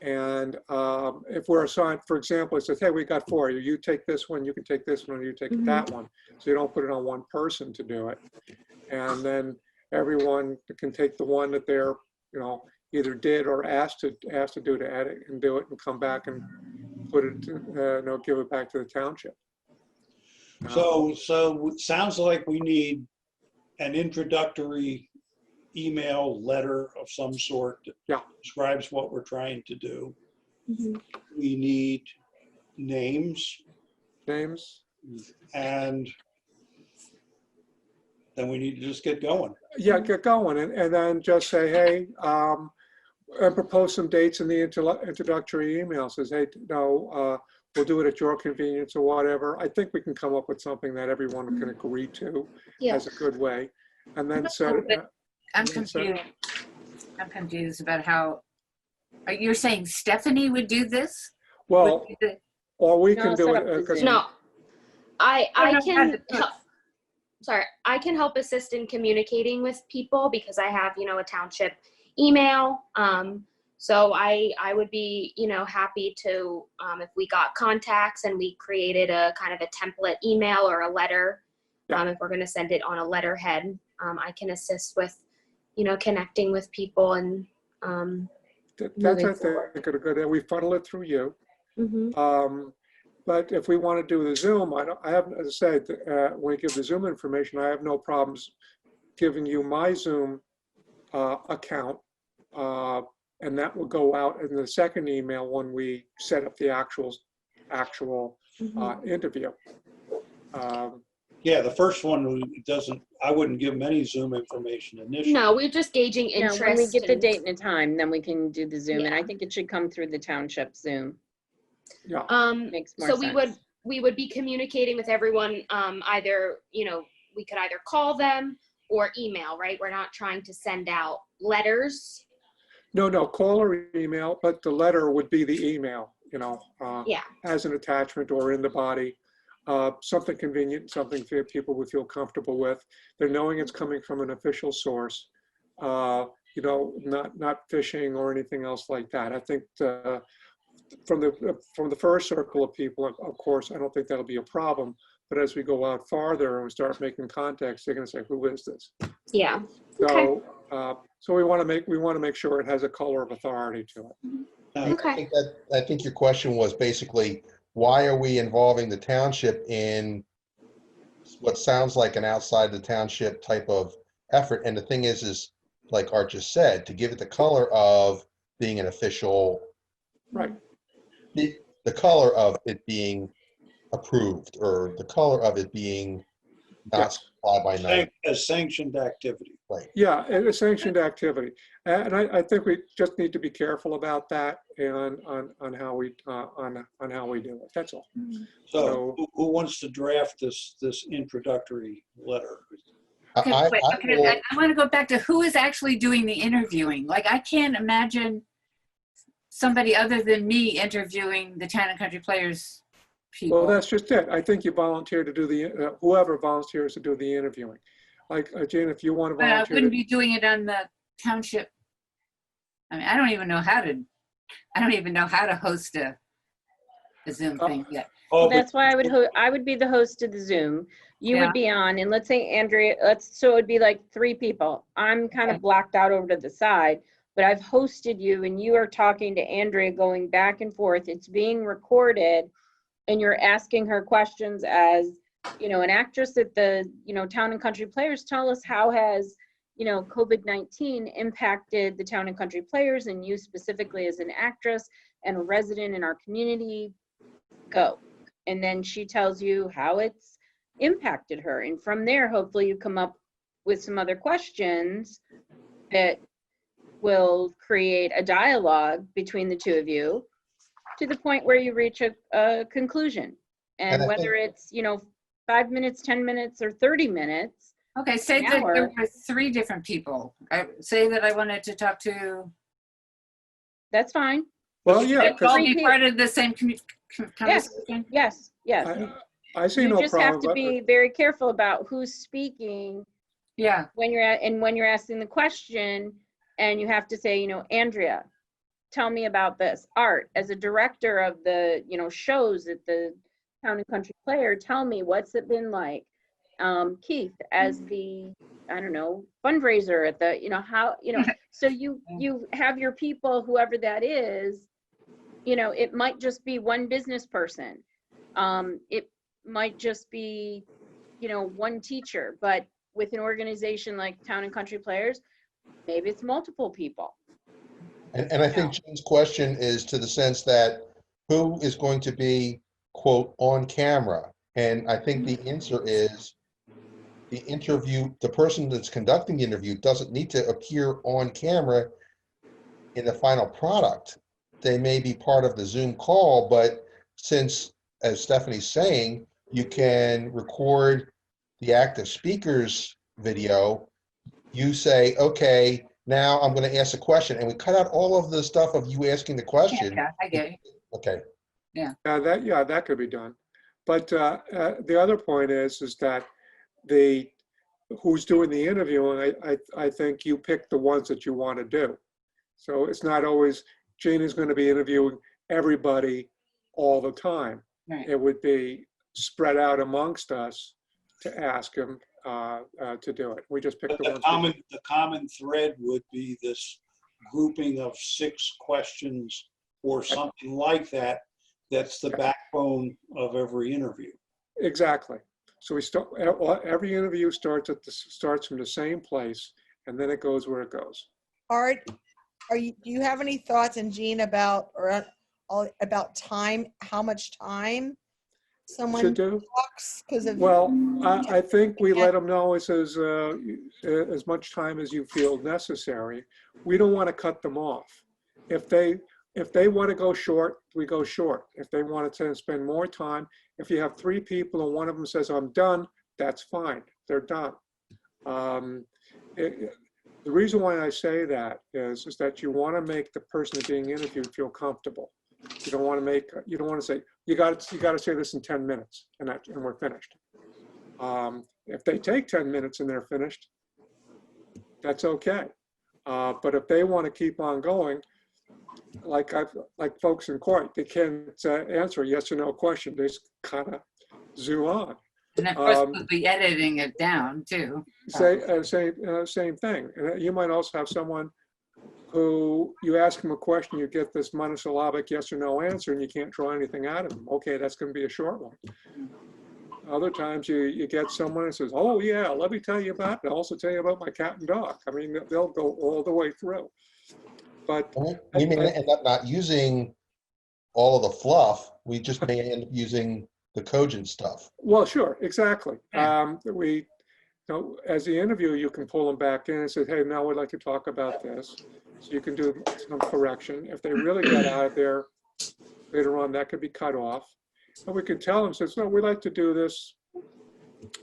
And if we're assigned, for example, it says, hey, we got 4. You take this one, you can take this one, you take that one. So you don't put it on one person to do it. And then everyone can take the one that they're, either did or asked to do to edit and do it and come back and put it, give it back to the township. So it sounds like we need an introductory email letter of some sort that describes what we're trying to do. We need names, and then we need to just get going. Yeah, get going, and then just say, hey, and propose some dates in the introductory email. Says, hey, we'll do it at your convenience or whatever. I think we can come up with something that everyone can agree to as a good way, and then set it. I'm confused. I'm confused about how you're saying Stephanie would do this? Well, or we can do it because no, I can. Sorry, I can help assist in communicating with people because I have, a township email. So I would be, happy to, if we got contacts and we created a kind of a template email or a letter, if we're going to send it on a letterhead, I can assist with, connecting with people and that's I think a good. We funnel it through you. But if we want to do the Zoom, I have, as I said, when we give the Zoom information, I have no problems giving you my Zoom account, and that will go out in the second email when we set up the actual interview. Yeah, the first one I wouldn't give them any Zoom information initially. No, we're just gauging interest. When we get the date and the time, then we can do the Zoom, and I think it should come through the township Zoom. Yeah. Makes more so sense. we would be communicating with everyone, either, we could either call them or email, right? We're not trying to send out letters. No, call or email, but the letter would be the email, as an attachment or in the body. Something convenient, something people would feel comfortable with. They're knowing it's coming from an official source, not phishing or anything else like that. I think from the first circle of people, of course, I don't think that'll be a problem. But as we go out farther and we start making contacts, they're going to say, "Who is this?" Yeah. So, so we want to make sure it has a color of authority to it. I think your question was basically, why are we involving the township in what sounds like an outside the township type of effort? And the thing is like Art just said, to give it the color of being an official, right? The color of it being approved, or the color of it being not fly by night. A sanctioned activity. Right. Yeah, a sanctioned activity. And I think we just need to be careful about that and on how we do it. That's all. So who wants to draft this introductory letter? Okay, I want to go back to who is actually doing the interviewing. Like, I can't imagine somebody other than me interviewing the Town and Country Players people. Well, that's just it. I think you volunteer to do the, whoever volunteers to do the interviewing. Like, Jane, if you want to volunteer. But I wouldn't be doing it on the township. I mean, I don't even know how to host a Zoom thing yet. Well, that's why I would be the host of the Zoom. You would be on, and let's say Andrea, so it'd be like 3 people. I'm kind of blocked out over to the side, but I've hosted you and you are talking to Andrea going back and forth. It's being recorded and you're asking her questions as, an actress at the, Town and Country Players. Tell us, how has, COVID-19 impacted the Town and Country Players and you specifically as an actress and a resident in our community? Go. And then she tells you how it's impacted her. And from there, hopefully you come up with some other questions that will create a dialogue between the two of you to the point where you reach a conclusion. And And I whether think- it's, 5 minutes, 10 minutes, or 30 minutes, Okay, say An that there hour. were 3 different people. Say that I wanted to talk to, that's fine. Well, yeah, they'd all because be part of the same conversation? Yes, yes. I see You no just have problem. to be very careful about who's speaking Yeah, when you're asking the question, and you have to say, Andrea, tell me about this. Art, as a director of the, shows at the Town and Country Player, tell me, what's it been like? Keith, as the, I don't know, fundraiser at the, how, so you have your people, whoever that is, it might just be one business person. It might just be, one teacher, but with an organization like Town and Country Players, maybe it's multiple people. And I think Jane's question is to the sense that who is going to be, quote, on camera? And I think the answer is the person that's conducting the interview doesn't need to appear on camera in the final product. They may be part of the Zoom call, but since, as Stephanie's saying, you can record the active speaker's video, you say, okay, now I'm going to ask a question, and we cut out all of the stuff of you asking the question. yeah, I get it. Okay. That could be done. But the other point is that who's doing the interviewing, I think you pick the ones that you want to do. So it's not always Gene is going to be interviewing everybody all the time. Right. It would be spread out amongst us to ask him to do it. We just pick But the the ones. common thread would be this grouping of 6 questions or something like that. That's the backbone of every interview. Exactly. So we start. Every interview starts from the same place, and then it goes where it goes. Art, do you have any thoughts, and Jean, about time? How much time someone Should do. talks? Because of Well, I think we let them know as much time as you feel necessary. We don't want to cut them off. If they want to go short, we go short. If they want to spend more time, if you have 3 people and one of them says, I'm done, that's fine. They're done. The reason why I say that is that you want to make the person being interviewed feel comfortable. You don't want to say, you got to say this in 10 minutes and we're finished. If they take 10 minutes and they're finished, that's okay. But if they want to keep on going, like folks in court, they can't answer a yes or no question. They just kind of zoom on. And of course, we'll be editing it down too. Same thing. And you might also have someone who you ask them a question, you get this monosyllabic yes or no answer, and you can't draw anything out of them. Okay, that's going to be a short one. Other times you get someone who says, oh yeah, let me tell you about it. I'll also tell you about my cat and dog. I mean, they'll go all the way through. But We may end up not using all of the fluff. We just may end up using the cogent stuff. well, sure, exactly. Yeah. As the interview, you can pull them back in and say, hey, now we'd like to talk about this. So you can do some correction. If they really get out of there later on, that could be cut off. And we can tell them, says, no, we'd like to do this.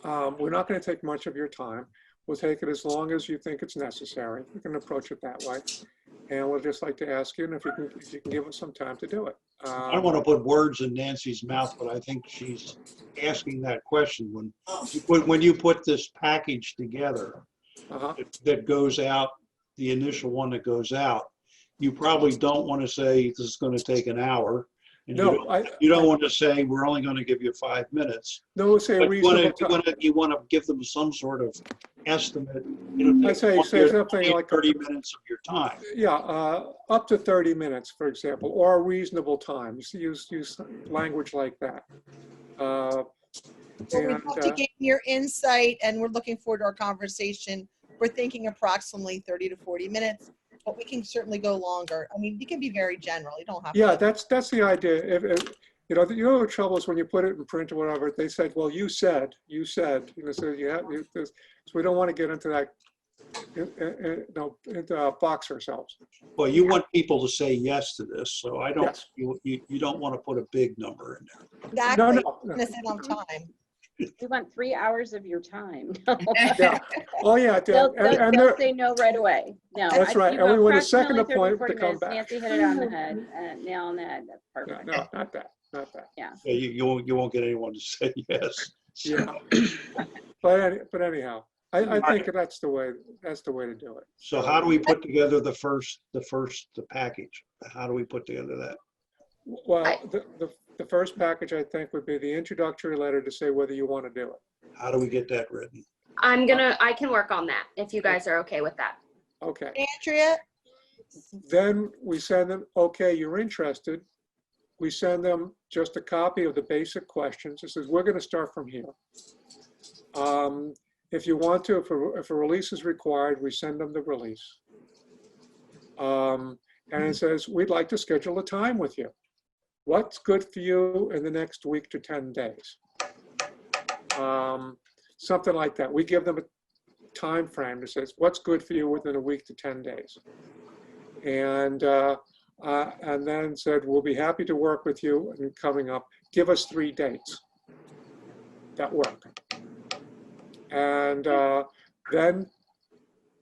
We're not going to take much of your time. We'll take it as long as you think it's necessary. We can approach it that way. And we'll just like to ask you if you can give us some time to do it. I don't want to put words in Nancy's mouth, but I think she's asking that question. When you put this package together that goes out, the initial one that goes out, you probably don't want to say this is going to take an hour. And you don't want to say we're only going to give you 5 minutes. No, say a reasonable time. You want to give them some sort of estimate. I say something like 30 minutes of your time. Yeah, up to 30 minutes, for example, or a reasonable time. Use language like that. we'd love to gain your insight, and we're looking forward to our conversation. We're thinking approximately 30 to 40 minutes, but we can certainly go longer. I mean, you can be very general. You don't have to. Yeah, that's the idea. The trouble is when you put it in print or whatever, they said, well, you said, so so we don't want to get into that box ourselves. Well, you want people to say yes to this, so I don't, Yes. you don't want to put a big number in there. Exactly. No. Gonna sit on time. We want 3 hours of your time. Yeah. Oh, yeah. They'll, And they'll say no right away. No. That's right. you And we go want a second approximately 30, appointment 40 to come minutes. back. Nancy hit it on the head, nail on the head. That's no, perfect. not that. Yeah. So you won't get anyone to say yes. Yeah. But anyhow, I think that's the way to do it. So how do we put together the package? How do we put together that? Well, the first package, I think, would be the introductory letter to say whether you want to do it. How do we get that written? I can work on that if you guys are okay with that. Okay. Andrea, Then we send them, okay, you're interested. We send them just a copy of the basic questions. It says, we're going to start from here. If you want to, if a release is required, we send them the release. And it says, we'd like to schedule a time with you. What's good for you in the next week to 10 days? Something like that. We give them a time frame that says, what's good for you within a week to 10 days? And then said, we'll be happy to work with you and coming up. Give us 3 dates that work. And then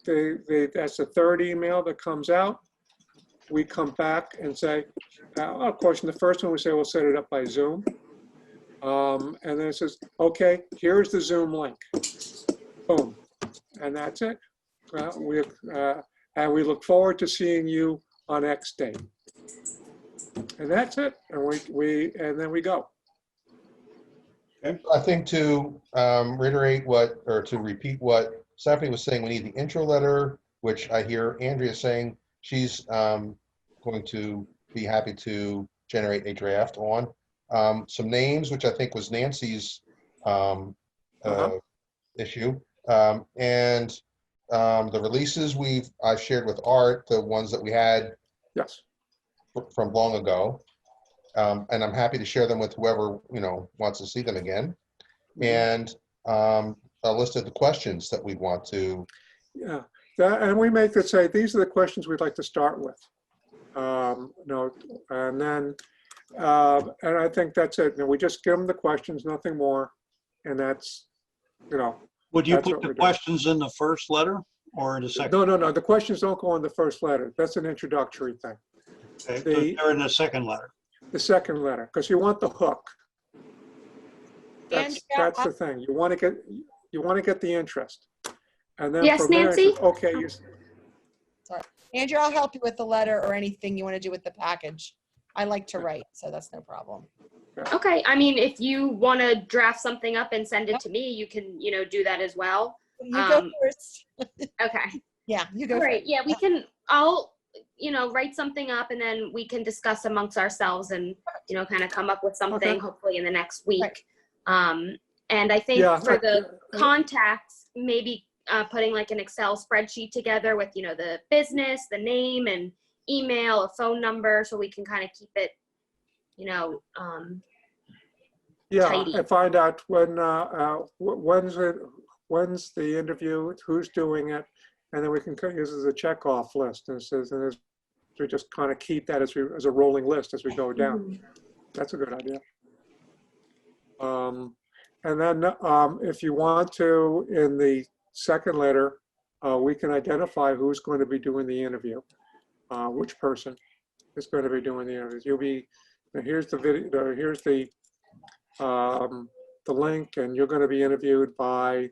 that's the third email that comes out. We come back and say, of course, in the first one, we say, we'll set it up by Zoom. And then it says, okay, here's the Zoom link. Boom. And that's it. And we look forward to seeing you on X date. And that's it. And then we go. I think to reiterate to repeat what Stephanie was saying, we need the intro letter, which I hear Andrea saying she's going to be happy to generate a draft on. Some names, which I think was Nancy's issue. And the releases I've shared with Art, the ones that we had Yes. from long ago. And I'm happy to share them with whoever, wants to see them again. And a list of the questions that we want to. Yeah. And we make it say, these are the questions we'd like to start with. And then, and I think that's it. We just give them the questions, nothing more. And that's, Would you that's put what the we're doing. questions in the first letter or in the second? No. The questions don't go in the first letter. That's an introductory thing. Okay, so they're in the second letter. The second letter, because you want the hook. That's Andrea, the thing. You want to get the interest. And then Yes, from there, Nancy? it's, okay, Andrea, I'll help you with the letter or anything you want to do with the package. I like to write, so that's no problem. Okay. I mean, if you want to draft something up and send it to me, you can, do that as well. You go first. Okay. Yeah, you go All right. first. Yeah, we can, I'll, write something up and then we can discuss amongst ourselves and, kind of come up with something Okay. hopefully in the next week. Right. And I think Yeah, for the contacts, maybe putting like an Excel spreadsheet together with, the business, the name and email, a phone number, so we can kind of keep it, yeah, tidy. and find out when's the interview, who's doing it, and then we can use it as a checkoff list. And it says, we just kind of keep that as a rolling list as we go down. That's a good idea. And then if you want to, in the second letter, we can identify who's going to be doing the interview, which person is going to be doing the interview. Here's the video, here's the link, and you're going to be interviewed by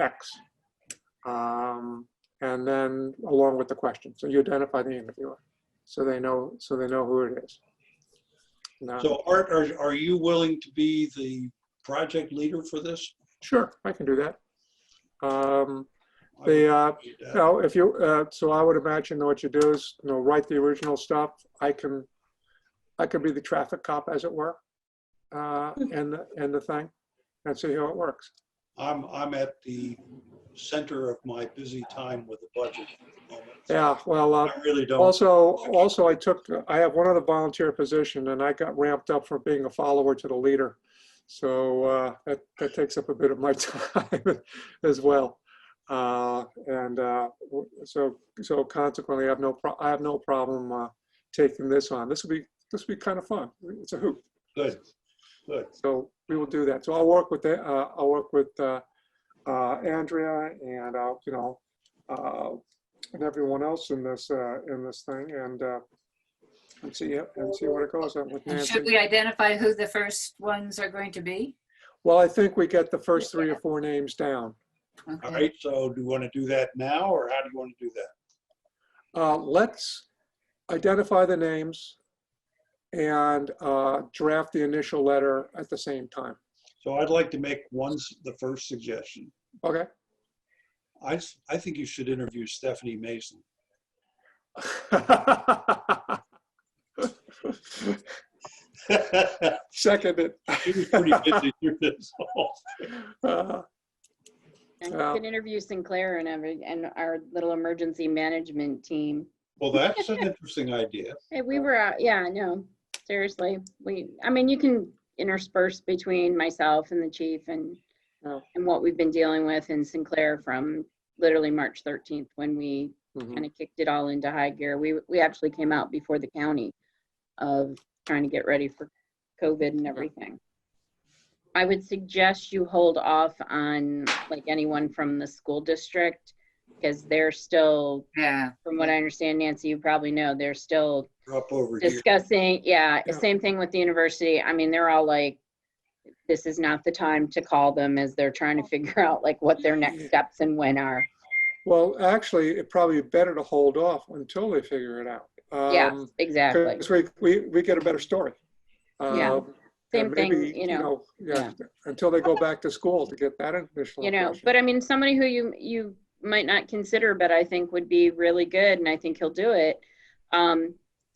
X. And then along with the question. So you identify the interviewer so they know who it is. Now, So Art, are you willing to be the project leader for this? sure, I can do that. I would appreciate that. So I would imagine what you do is, write the original stuff. I could be the traffic cop, as it were, and the thing, and see how it works. I'm at the center of my busy time with the budget at the moment. Yeah, well, I really don't. also I have one other volunteer position, and I got ramped up for being a follower to the leader. So that takes up a bit of my time as well. So consequently, I have no problem taking this on. This will be kind of fun. It's a hoot. Good, good. So we will do that. So I'll work with Andrea and and everyone else in this thing and see what it goes on with And Nancy. should we identify who the first ones are going to be? Well, I think we get the first 3 or 4 names down. All Okay. right, so do you want to do that now, or how do you want to do that? Let's identify the names and draft the initial letter at the same time. So I'd like to make the first suggestion. Okay. I think you should interview Stephanie Mason. Seconded. She was pretty busy through this whole And you Well- can interview Sinclair and our little emergency management team. Well, that's an interesting idea. Hey, we were out, yeah, no, seriously. I mean, you can intersperse between myself and the chief and Yeah. what we've been dealing with in Sinclair from literally March 13th when we Mhm. kind of kicked it all into high gear. We actually came out before the county of trying to get ready for COVID and everything. I would suggest you hold off on like anyone from the school district because they're still, Yeah. from what I understand, Nancy, you probably know, they're still You're up over here. discussing, Yeah. same thing with the university. I mean, they're all like, this is not the time to call them as they're trying to figure out like what their next steps and when are. Well, actually, it'd probably be better to hold off until they figure it out. Yeah, exactly. Because we get a better story. Yeah. Same and thing, maybe, until they go back to school to get that initial impression. But I mean, somebody who you might not consider, but I think would be really good, and I think he'll do it,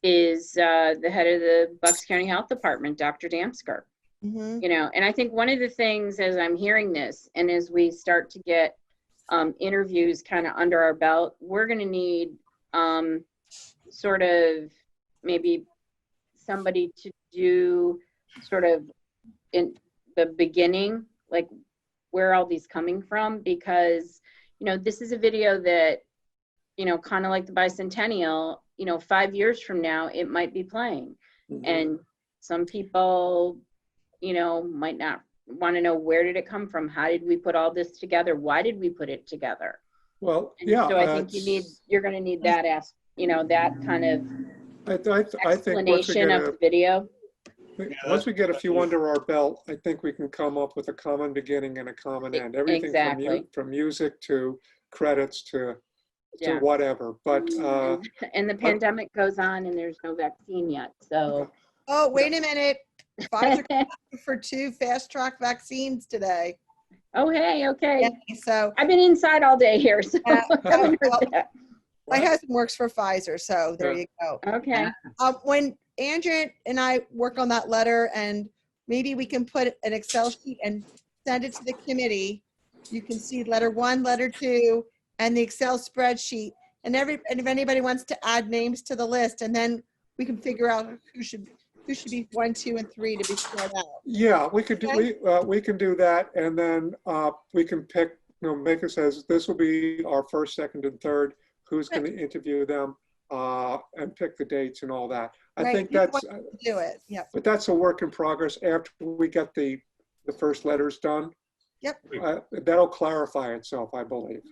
is the head of the Bucks County Health Department, Dr. Damsker. Mhm. And I think one of the things as I'm hearing this, and as we start to get interviews kind of under our belt, we're going to need sort of maybe somebody to do sort of in the beginning, like where are all these coming from? Because, this is a video that, kind of like the bicentennial, 5 years from now, it might be playing. Mhm. And some people, might not want to know, where did it come from? How did we put all this together? Why did we put it together? Well, And yeah. so I think you're going to need that that kind of I think once we explanation get of the video. once we get a few under our belt, I think we can come up with a common beginning and a common end. Everything Exactly. from music to credits to Yeah. whatever. But And the pandemic goes on and there's no vaccine yet. So Oh, wait a minute. Pfizer for 2 fast track vaccines today. oh, hey, okay. Yeah, so I've been inside all day here, so Yeah. I haven't heard that. my husband works for Pfizer, so there Yeah. you go. Okay. When Andrea and I work on that letter, and maybe we can put an Excel sheet and send it to the committee, you can see letter 1, letter 2, and the Excel spreadsheet. And if anybody wants to add names to the list, and then we can figure out who should be 1, 2, and 3 to be spread out. yeah, we could do we can do that, and then we can pick. Make it says this will be our first, second, and third. Who's going to interview them, and pick the dates and all that. I Right, think you that's. want to do it. Yep. But that's a work in progress after we get the first letters done. Yep. That'll clarify itself, I believe.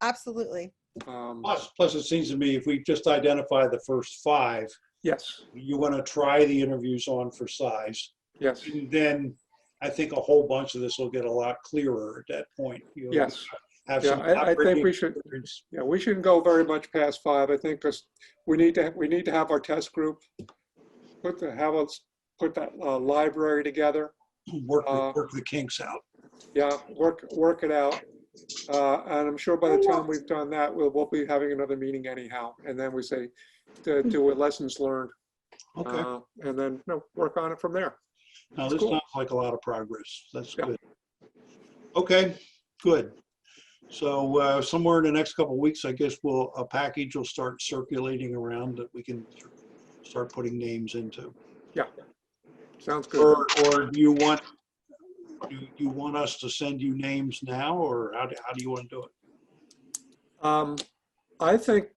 Absolutely. Plus, it seems to me if we just identify the first 5, Yes, you want to try the interviews on for size. yes, And then I think a whole bunch of this will get a lot clearer at that point. You'll yes. have Yeah, some I think operating we should, experience. yeah, we shouldn't go very much past 5. I think because we need to have our test group, put that library together. Work the kinks out. Yeah, work it out. And I'm sure by the time we've done that, we'll be having another meeting anyhow. And then we say, do a lessons learned. Okay. And then work on it from there. Now, this cool. sounds like a lot of progress. That's Yeah. good. Okay, good. So somewhere in the next couple of weeks, I guess a package will start circulating around that we can start putting names into. Yeah, sounds good. Or do you want us to send you names now, or how do you want to do it? I think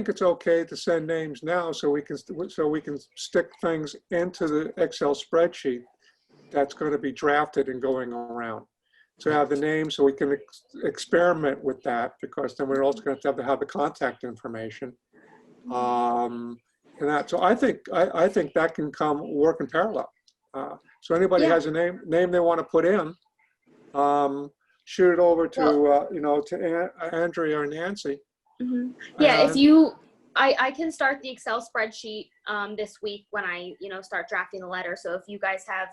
it's okay to send names now so we can stick things into the Excel spreadsheet that's going to be drafted and going around. So have the name so we can experiment with that, because then we're also going to have the contact information. And that, so I think that can work in parallel. So anybody has a name they want to put in, shoot it over to to Andrea or Nancy. Yeah, I can start the Excel spreadsheet this week when I start drafting the letter. So if you guys have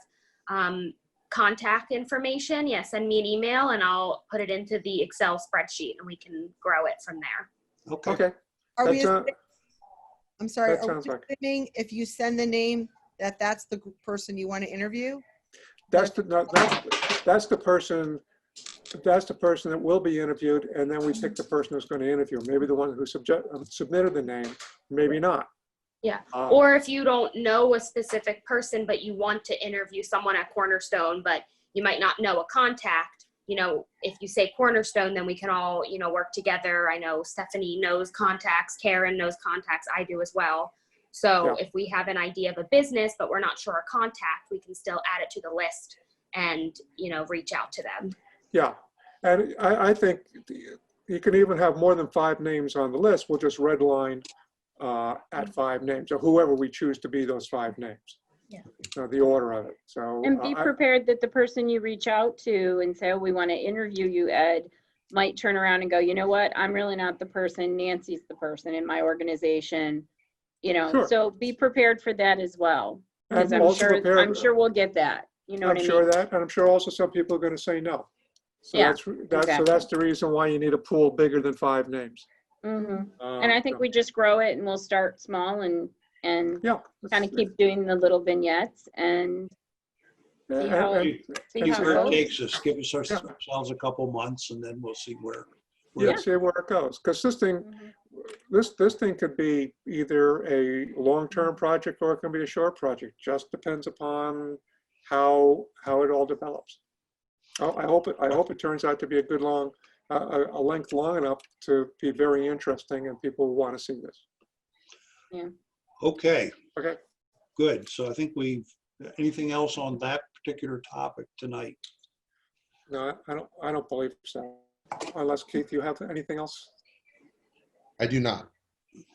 contact information, send me an email and I'll put it into the Excel spreadsheet and we can grow it from there. Okay. Are we, That's, I'm sorry, that are sounds we like- assuming if you send the name that's the person you want to interview? That's the person. That's the person that will be interviewed, and then we pick the person who's going to interview. Maybe the one who submitted the name, maybe not. Yeah. Or if you don't know a specific person, but you want to interview someone at Cornerstone, but you might not know a contact, if you say Cornerstone, then we can all, work together. I know Stephanie knows contacts, Karen knows contacts, I do as well. So if we have an idea of a business, but we're not sure a contact, we can still add it to the list and, reach out to them. Yeah. And I think you can even have more than 5 names on the list. We'll just redline at 5 names, or whoever we choose to be those 5 names. Yeah. The order of it. So And be prepared that the person you reach out to and say, oh, we want to interview you, Ed, might turn around and go, you know what, I'm really not the person, Nancy's the person in my organization, Sure. So be prepared for that as well. Because And I'm also prepared- I'm sure we'll get that, you know what I mean? I'm sure that, and I'm sure also some people are going to say no. So Yeah, so exactly. that's the reason why you need a pool bigger than 5 names. And I think we just grow it and we'll start small and yeah, kind of keep doing the little vignettes and see how See it where it goes. takes us. Give us ourselves a couple months, and then we'll see where. see where it goes. Because this thing, this thing could be either a long-term project or it can be a short project. Just depends upon how it all develops. I hope it turns out to be a good a length long enough to be very interesting and people will want to see this. Yeah. Okay. Okay. Good. So I think anything else on that particular topic tonight? No, I don't believe so. Unless Keith, you have anything else? I do not.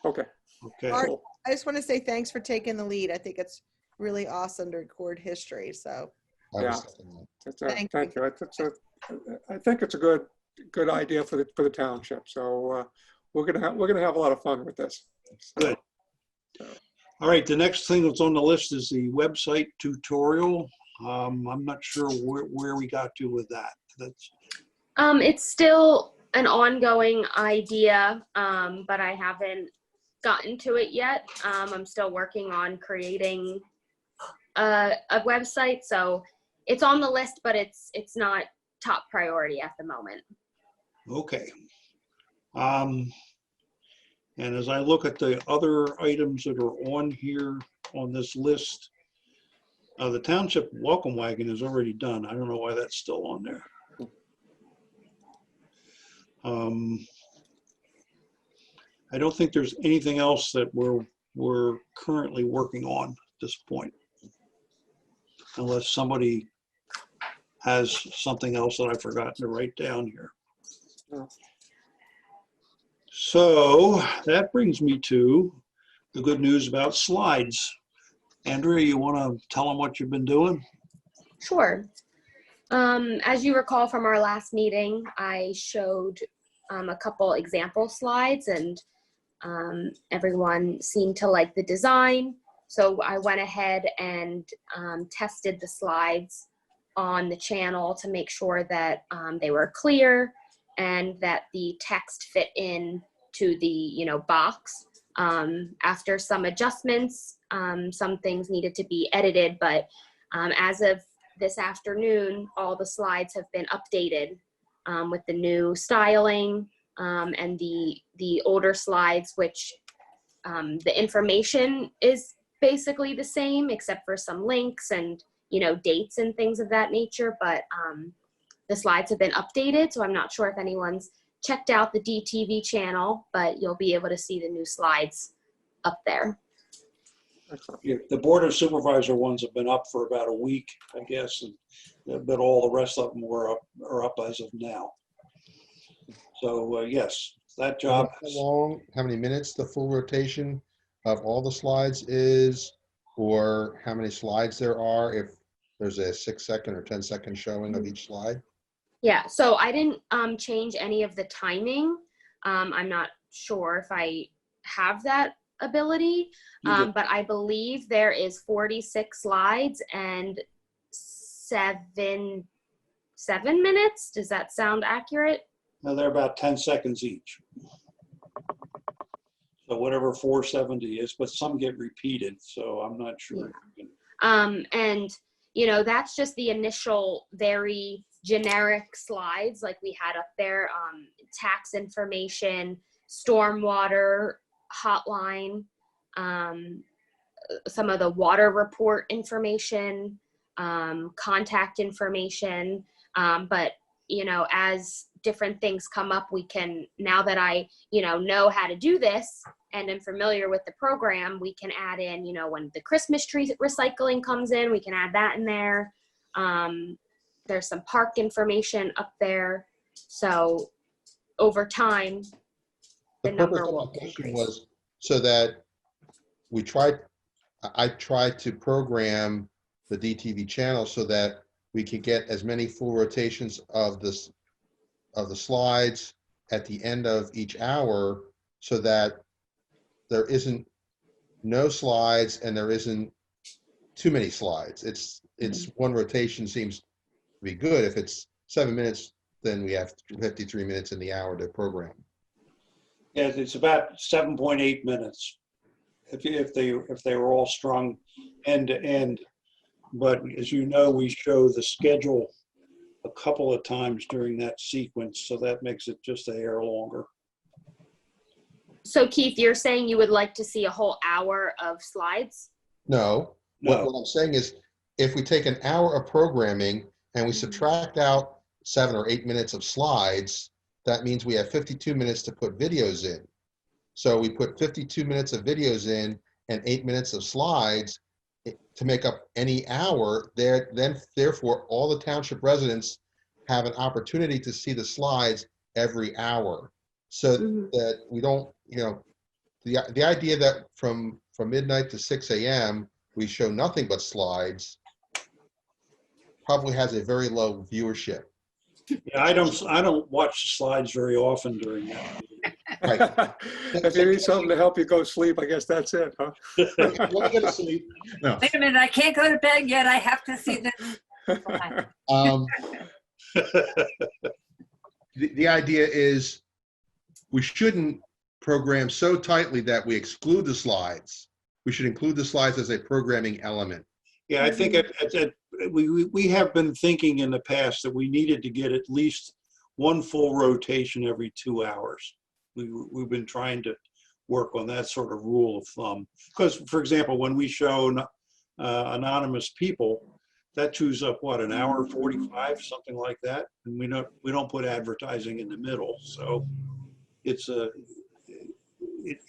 Okay. Okay. Art, Cool. I just want to say thanks for taking the lead. I think it's really awesome to record history. So Yeah. Thank Thank you. I think it's a good idea for the township. So we're gonna have a lot of fun with this. Good. All right. The next thing that's on the list is the website tutorial. I'm not sure where we got to with that. It's still an ongoing idea, but I haven't gotten to it yet. I'm still working on creating a website, so it's on the list, but it's not top priority at the moment. Okay. And as I look at the other items that are on here on this list, the township welcome wagon is already done. I don't know why that's still on there. I don't think there's anything else that we're currently working on at this point, unless somebody has something else that I've forgotten to write down here. So that brings me to the good news about slides. Andrea, you want to tell them what you've been doing? Sure. As you recall from our last meeting, I showed a couple example slides and everyone seemed to like the design. So I went ahead and tested the slides on the channel to make sure that they were clear and that the text fit in to the box. After some adjustments, some things needed to be edited, but as of this afternoon, all the slides have been updated with the new styling and the older slides, which the information is basically the same except for some links and dates and things of that nature, but the slides have been updated, so I'm not sure if anyone's checked out the DTV channel, but you'll be able to see the new slides up there. Yeah, the Board of Supervisor ones have been up for about a week, I guess, but all the rest of them are up as of now. So yes, that job. How long, how many minutes the full rotation of all the slides is, or how many slides there are if there's a 6-second or 10-second showing of each slide? Yeah, so I didn't change any of the timing. I'm not sure if I have that ability, but I believe there is 46 slides and seven minutes. Does that sound accurate? Now they're about 10 seconds each. So whatever 470 is, but some get repeated, so I'm not sure. Yeah. And you know, that's just the initial very generic slides like we had up there, tax information, stormwater hotline, some of the water report information, contact information. But, you know, as different things come up, we can, now that I, you know how to do this and am familiar with the program, we can add in, you know, when the Christmas tree recycling comes in, we can add that in there. There's some park information up there. So over time, the number will increase. Was so that I tried to program the DTV channel so that we could get as many full rotations of the slides at the end of each hour, so that there isn't no slides and there isn't too many slides. It's one rotation seems to be good. If it's 7 minutes, then we have 53 minutes in the hour to program. Yeah, it's about 7.8 minutes if they were all strung end to end. But as you know, we show the schedule a couple of times during that sequence, so that makes it just a hair longer. So Keith, you're saying you would like to see a whole hour of slides? No. No. What I'm saying is, if we take an hour of programming and we subtract out 7 or 8 minutes of slides, that means we have 52 minutes to put videos in. So we put 52 minutes of videos in and 8 minutes of slides to make up any hour there. Then therefore all the township residents have an opportunity to see the slides every hour, so that we don't, you know, the idea that from midnight to 6 a.m. we show nothing but slides probably has a very low viewership. Yeah, I don't watch the slides very often during that. Right. If you need something to help you go sleep, I guess that's it, huh? Let me go to sleep. No. Wait a minute, I can't go to bed yet. I have to see this. The idea is we shouldn't program so tightly that we exclude the slides. We should include the slides as a programming element. Yeah, I think we have been thinking in the past that we needed to get at least one full rotation every 2 hours. We've been trying to work on that sort of rule of thumb. Because, for example, when we show anonymous people, that chews up what, an hour 45, something like that, and we don't put advertising in the middle. So it's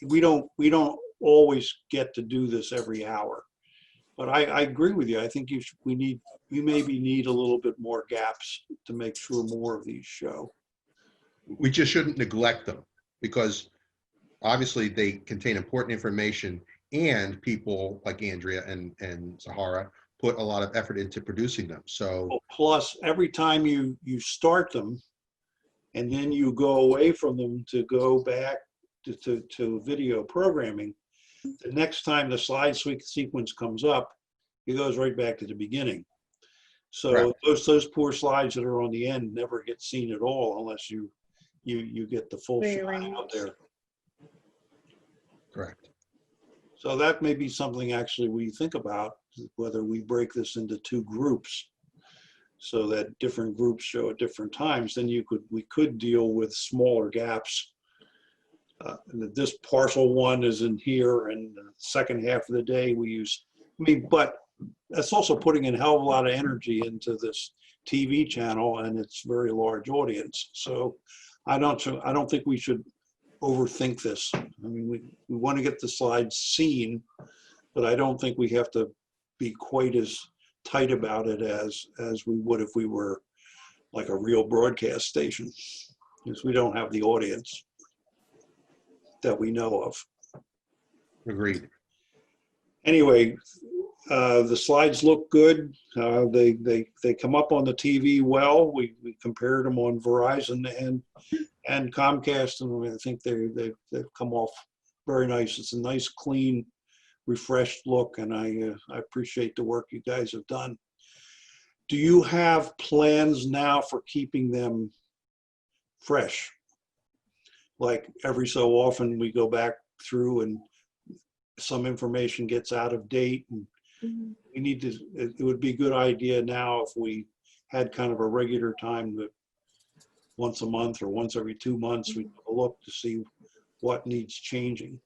we don't always get to do this every hour. But I agree with you. I think we maybe need a little bit more gaps to make sure more of these show. We just shouldn't neglect them, because obviously they contain important information, and people like Andrea and Zahara put a lot of effort into producing them. So plus, every time you start them and then you go away from them to go back to video programming, the next time the slide sequence comes up, it goes right back to the beginning. So Correct. those poor slides that are on the end never get seen at all unless you get the full shot out there. correct. So that may be something actually we think about, whether we break this into 2 groups so that different groups show at different times. Then we could deal with smaller gaps. This parcel 1 is in here, and the second half of the day we use. But that's also putting in a hell of a lot of energy into this TV channel and its very large audience. So I don't think we should overthink this. I mean, we want to get the slides seen, but I don't think we have to be quite as tight about it as we would if we were like a real broadcast station, because we don't have the audience that we know of. Agreed. Anyway, the slides look good. They come up on the TV well. We compared them on Verizon and Comcast, and I think they've come off very nice. It's a nice, clean, refreshed look, and I appreciate the work you guys have done. Do you have plans now for keeping them fresh? Like every so often we go back through and some information gets out of date, and we need to, it would be a good idea now if we had kind of a regular time that once a month or once every 2 months, we look to see what needs changing.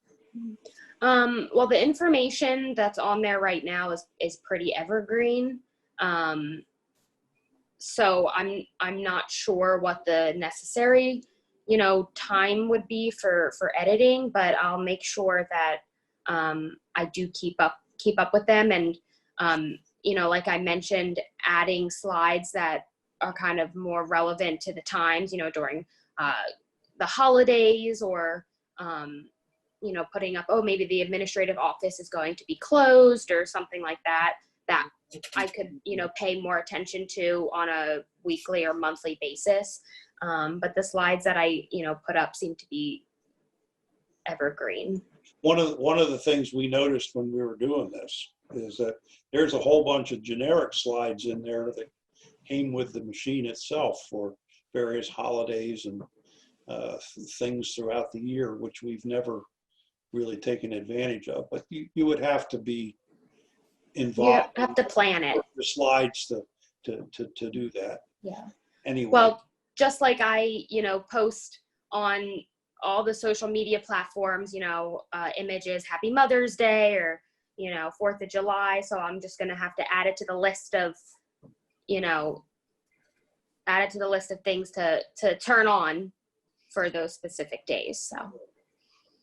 Well, the information that's on there right now is pretty evergreen. So I'm not sure what the necessary, time would be for editing, but I'll make sure that I do keep up with them. And, like I mentioned, adding slides that are kind of more relevant to the times, during the holidays, or, putting up, oh, maybe the administrative office is going to be closed or something like that, that I could, pay more attention to on a weekly or monthly basis. But the slides that I, put up seem to be evergreen. One of the things we noticed when we were doing this is that there's a whole bunch of generic slides in there that came with the machine itself for various holidays and things throughout the year, which we've never really taken advantage of. But you would have to be involved. You have to plan it. The slides to do that. Yeah. Anyway. Well, just like I, post on all the social media platforms, images, Happy Mother's Day, or, 4th of July. So I'm just going to have to add it to the list of, things to turn on for those specific days. So.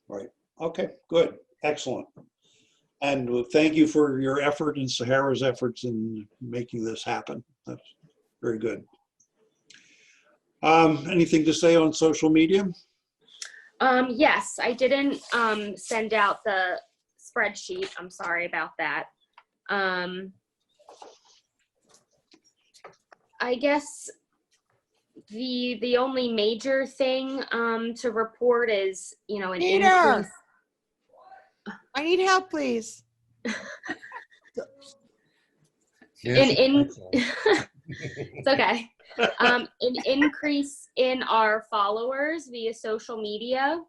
Right. Okay, good. Excellent. And thank you for your effort and Sahara's efforts in making this happen. That's very good. Anything to say on social media? Yes, I didn't send out the spreadsheet. I'm sorry about that. I guess the only major thing to report is, an Peter! increase. I need help, please. It's okay. An increase in our followers via social media.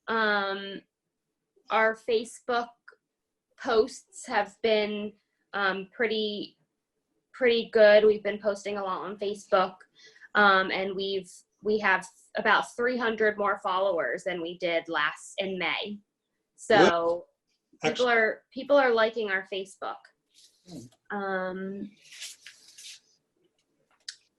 Our Facebook posts have been pretty good. We've been posting a lot on Facebook, and we have about 300 more followers than we did in May. So people are liking our Facebook.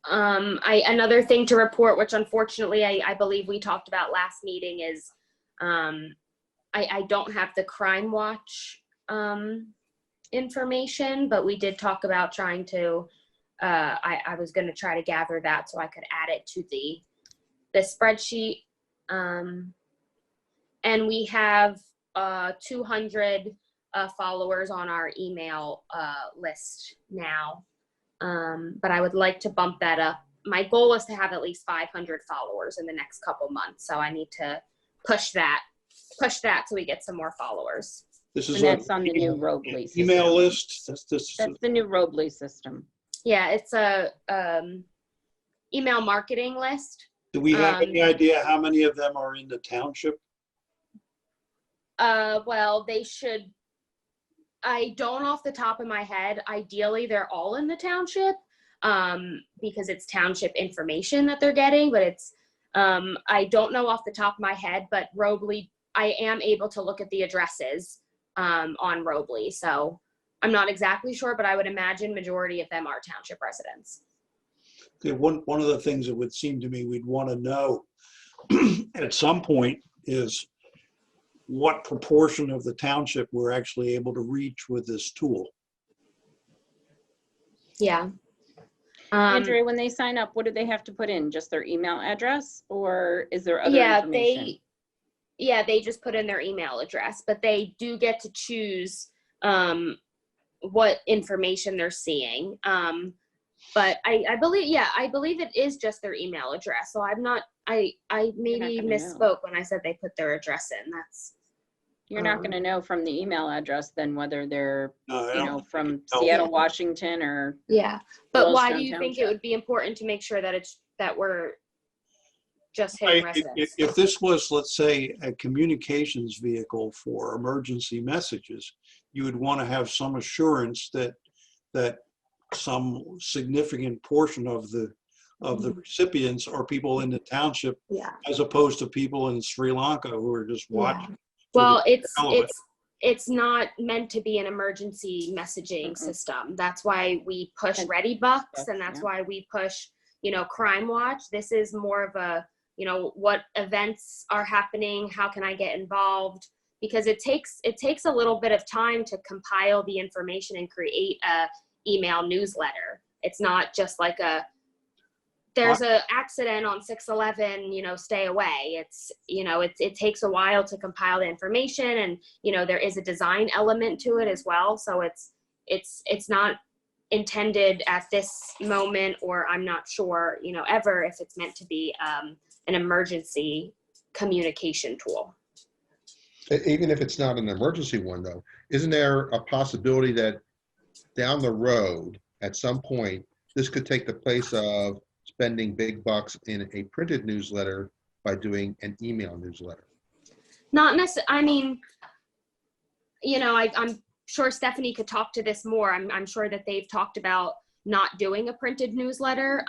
Another thing to report, which unfortunately I believe we talked about last meeting, is I don't have the Crimewatch information, but we did talk about trying to, I was going to try to gather that so I could add it to the spreadsheet. And we have 200 followers on our email list now. But I would like to bump that up. My goal is to have at least 500 followers in the next couple months. So I need to push that so we get some more followers. This is And that's on the new Robley system. email list. That's the new Robley system. Yeah, it's a email marketing list. Do we have any idea how many of them are in the township? Well, they should. I don't off the top of my head. Ideally, they're all in the township because it's township information that they're getting, but it's, I don't know off the top of my head, but Robley, I am able to look at the addresses on Robley. So I'm not exactly sure, but I would imagine majority of them are township residents. Okay, one of the things that would seem to me we'd want to know at some point is what proportion of the township we're actually able to reach with this tool. Yeah. Andrea, when they sign up, what do they have to put in? Just their email address, or is there other Yeah, information? they just put in their email address, but they do get to choose what information they're seeing. But I believe it is just their email address. So I'm not, I maybe gonna know. misspoke when I said they put their address in. That's, You're not going to know from the email address then whether they're, No, I you don't know, think from you can tell. Seattle, Washington, or yeah. But why do Yellowstone you think it Township. would be important to make sure that we're just hitting residents? If this was, let's say, a communications vehicle for emergency messages, you would want to have some assurance that some significant portion of the recipients are people in the township, Yeah. as opposed to people in Sri Lanka who are just watching. Well, for the hell of it. it's not meant to be an emergency messaging system. That's why we push Ready Bucks, and that's why we push, Crimewatch. This is more of a, what events are happening, how can I get involved? Because it takes a little bit of time to compile the information and create a email newsletter. It's not just like there's a accident on 6/11, stay away. It's, it takes a while to compile the information, and, there is a design element to it as well. So it's not intended at this moment, or I'm not sure, ever if it's meant to be an emergency communication tool. Even if it's not an emergency one, though, isn't there a possibility that down the road, at some point, this could take the place of spending big bucks in a printed newsletter by doing an email newsletter? Not necessarily. I mean, I'm sure Stephanie could talk to this more. I'm sure that they've talked about not doing a printed newsletter,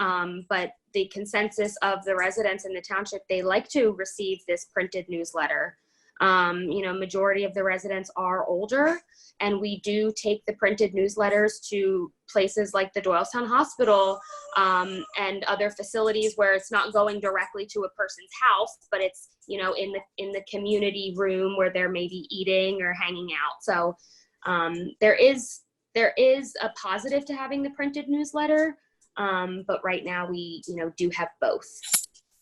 but the consensus of the residents in the township, they like to receive this printed newsletter. Majority of the residents are older, and we do take the printed newsletters to places like the Doylestown Hospital and other facilities where it's not going directly to a person's house, but it's, in the community room where they're maybe eating or hanging out. So there is a positive to having the printed newsletter, but right now we, do have both.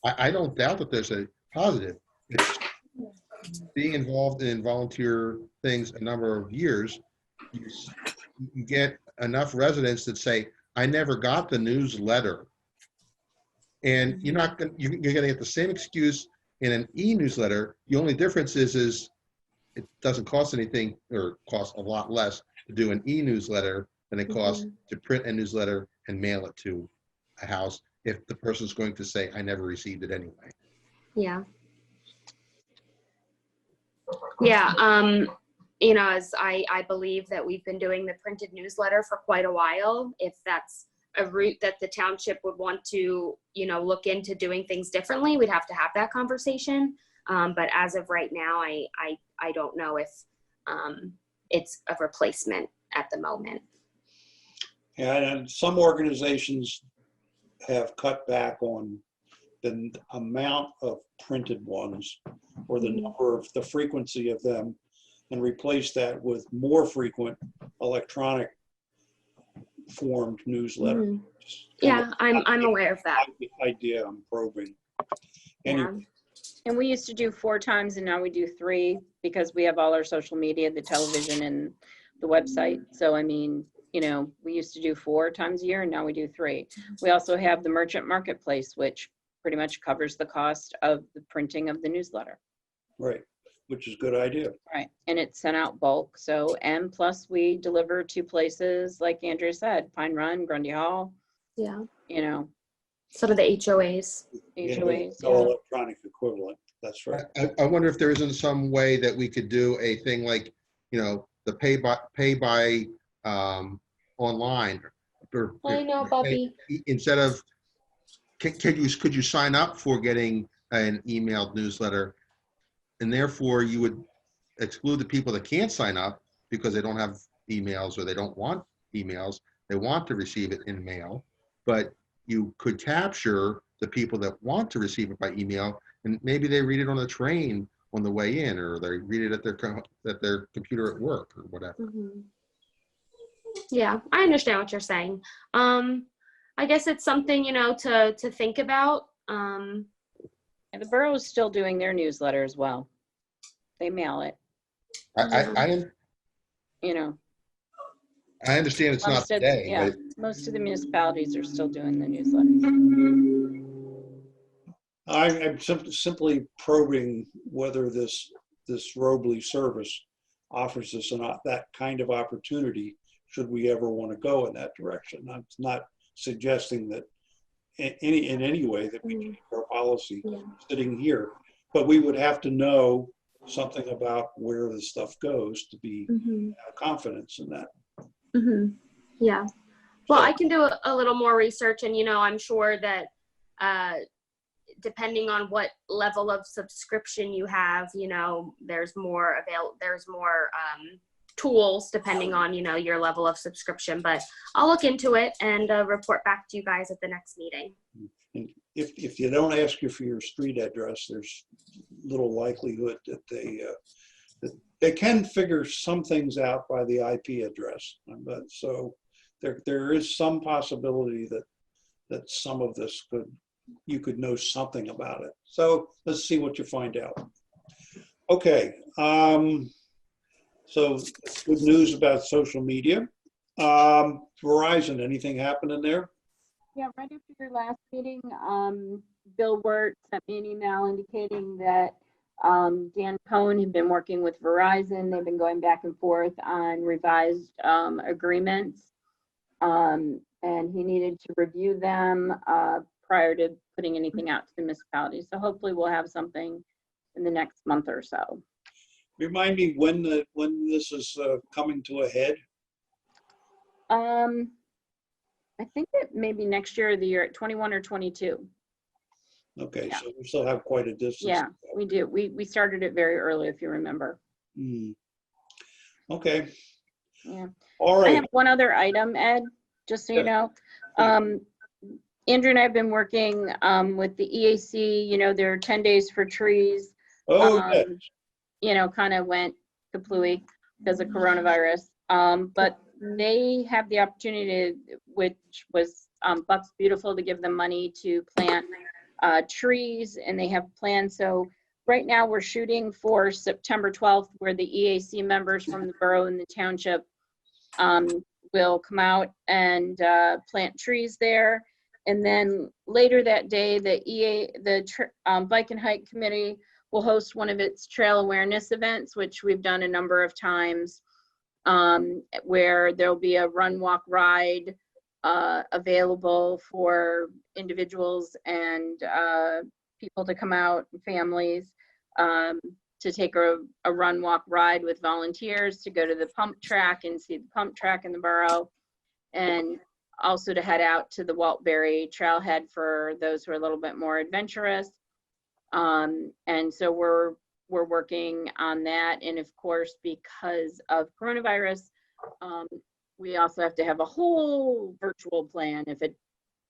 I don't doubt that there's a positive. It's being involved in volunteer things a number of years, you get enough residents that say, I never got the newsletter. And you're going to get the same excuse in an e-newsletter. The only difference is it doesn't cost anything, or costs a lot less to do an e-newsletter than it costs to print a newsletter and mail it to a house if the person's going to say, I never received it anyway. Yeah. Yeah, as I believe that we've been doing the printed newsletter for quite a while. If that's a route that the township would want to, look into doing things differently, we'd have to have that conversation. But as of right now, I don't know if it's a replacement at the moment. And some organizations have cut back on the amount of printed ones, or the number of the frequency of them, and replace that with more frequent electronic formed newsletter. Yeah, I'm aware of that. Idea I'm probing. Anyway, And we used to do 4 times, and now we do 3 because we have all our social media, the television, and the website. So, I mean, we used to do 4 times a year, and now we do 3. We also have the merchant marketplace, which pretty much covers the cost of the printing of the newsletter. right, which is a good idea. Right. And it's sent out bulk. So, and plus we deliver to places like Andrea said, Pine Run, Grundy Hall, Yeah. Some of the HOAs. HOAs. No electronic equivalent. That's right. I wonder if there isn't some way that we could do a thing like, the pay by online. Or, I know, Bobby. Instead of, could you sign up for getting an emailed newsletter, and therefore you would exclude the people that can't sign up because they don't have emails, or they don't want emails. They want to receive it in mail, but you could capture the people that want to receive it by email And maybe they read it on the train on the way in, or they read it at their computer at work or whatever. Mhm. Yeah, I understand what you're saying. I guess it's something, to think about. And the borough is still doing their newsletter as well. They mail it, I you know. understand it's not Most of, today, yeah, but most of the municipalities are still doing the newsletters. I'm simply probing whether this Robley service offers us that kind of opportunity should we ever want to go in that direction. I'm not suggesting that in any way that we change our policy Yeah. sitting here, but we would have to know something about where the stuff goes to be have confidence in that. Yeah. Well, So- I can do a little more research, and I'm sure that depending on what level of subscription you have, there's more tools depending on your level of subscription. But I'll look into it and report back to you guys at the next meeting. And if you don't ask you for your street address, there's little likelihood that they can figure some things out by the IP address. But so there is some possibility that some of this you could know something about it. So let's see what you find out. Okay. So good news about social media. Verizon, anything happening there? Yeah, right after your last meeting, Bill Wirt sent me an email indicating that Dan Cohn had been working with Verizon. They've been going back and forth on revised agreements. And he needed to review them prior to putting anything out to the municipality. So hopefully we'll have something in the next month or so. Remind me when this is coming to a head. I think that maybe next year or the year 21 or 22. Okay, Yeah. so we still have quite a distance. Yeah, we do. We started it very early, if you remember. Okay. Yeah. All I right. have one other item, Ed, just so you know. Andrew and I have been working with the EAC, there are 10 days for trees. Oh, yes. Kind of went kaplooey because of coronavirus. But they have the opportunity, which was Buck's Beautiful, to give them money to plant trees, and they have plans. So right now we're shooting for September 12th, where the EAC members from the borough and the township will come out and plant trees there. And then later that day, the Bike and Hike Committee will host one of its trail awareness events, which we've done a number of times, where there'll be a run, walk, ride available for individuals and people to come out, families, to take a run, walk, ride with volunteers, to go to the pump track and see the pump track in the borough, and also to head out to the Waltberry Trailhead for those who are a little bit more adventurous. And so we're working on that. And of course, because of coronavirus, we also have to have a whole virtual plan. If it,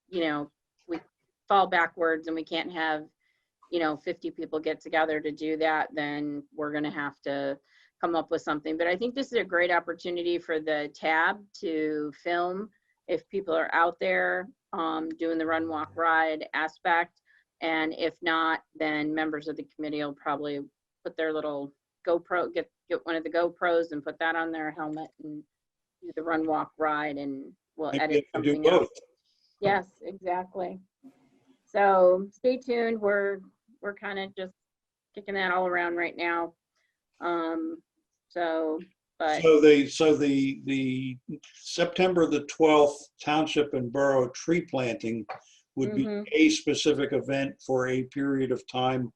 we fall backwards and we can't have, 50 people get together to do that, then we're going to have to come up with something. But I think this is a great opportunity for the tab to film if people are out there doing the run, walk, ride aspect. And if not, then members of the committee will probably put their little GoPro, get one of the GoPros and put that on their helmet and do the run, walk, ride, and we'll edit something else. Yes, exactly. So stay tuned. We're kind of just kicking that all around right now. So the September the 12th Township and Borough tree planting would be a specific event for a period of time.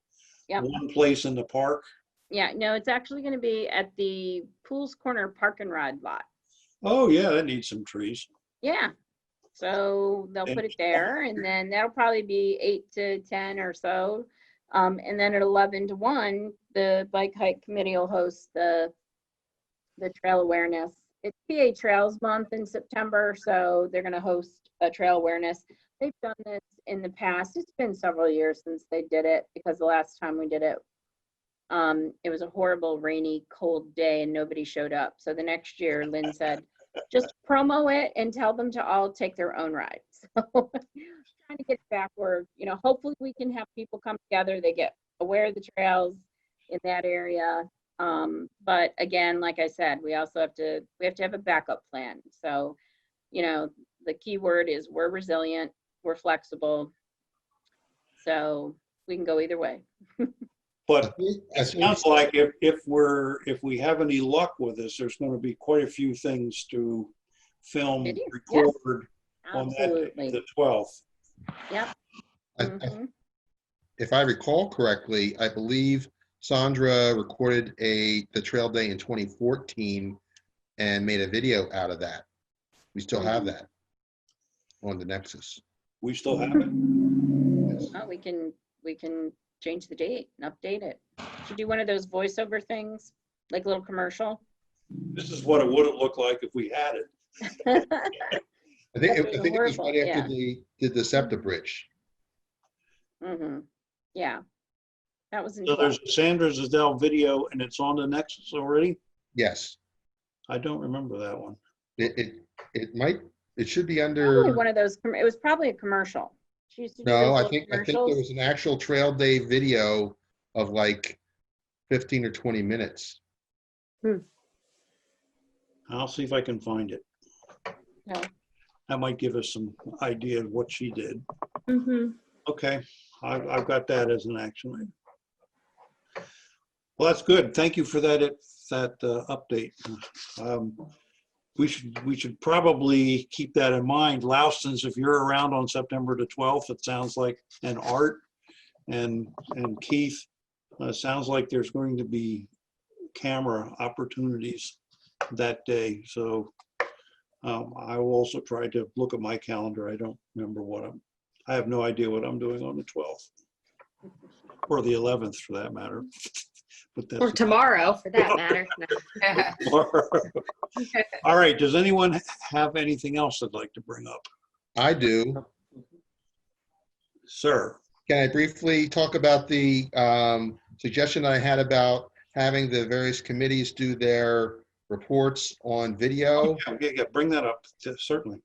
Yep. One place in the park. Yeah, no, it's actually going to be at the Pools Corner Park and Ride lot. Oh yeah, that needs some trees. Yeah. So they'll put it there, and then that'll probably be 8 to 10 or so. And then at 11 to 1, the Bike Hike Committee will host the trail awareness. It's PA Trails Month in September, so they're going to host a trail awareness. they've done this in the past. It's been several years since they did it because the last time we did it, it was a horrible, rainy, cold day and nobody showed up. So the next year, Lynn said, just promo it and tell them to all take their own ride. So trying to get back where, hopefully we can have people come together. They get aware of the trails in that area. But again, like I said, we have to have a backup plan. So, the key word is we're resilient, we're flexible. So we can go either way. But it sounds like if we have any luck with this, there's going to be quite a few things to film, It is, record on that Absolutely. the 12th. Yep. I- if I recall correctly, I believe Sandra recorded the trail day in 2014 and made a video out of that. We still have that on the Nexus. We still have it. Oh, we can change the date and update it. Should do one of those voiceover things, like a little commercial. This is what it would have looked like if we had it. I think That's it was horrible, right after yeah. they did the SEPTA bridge. Yeah. That was in So 12. there's a Sandra Zadell video and it's on the Nexus already? Yes, I don't remember that one. it should be Probably under, one of those, it was probably a commercial. She used to do no, those I little think there commercials. was an actual trail day video of like 15 or 20 minutes. I'll see if I can find it. No. That might give us some idea of what she did. Mm-hmm. Okay, I've got that as an action item. Well, that's good. Thank you for that update. We should probably keep that in mind. Loustons, if you're around on September the 12th, it sounds like, and Art and Keith, sounds like there's going to be camera opportunities that day. So I will also try to look at my calendar. I don't remember I have no idea what I'm doing on the 12th or the 11th for that matter. But that's Or tomorrow, for that matter. No. All right. Does anyone have anything else they'd like to bring up? I do. Sir. Can I briefly talk about the suggestion I had about having the various committees do their reports on video? Yeah, bring that up, certainly.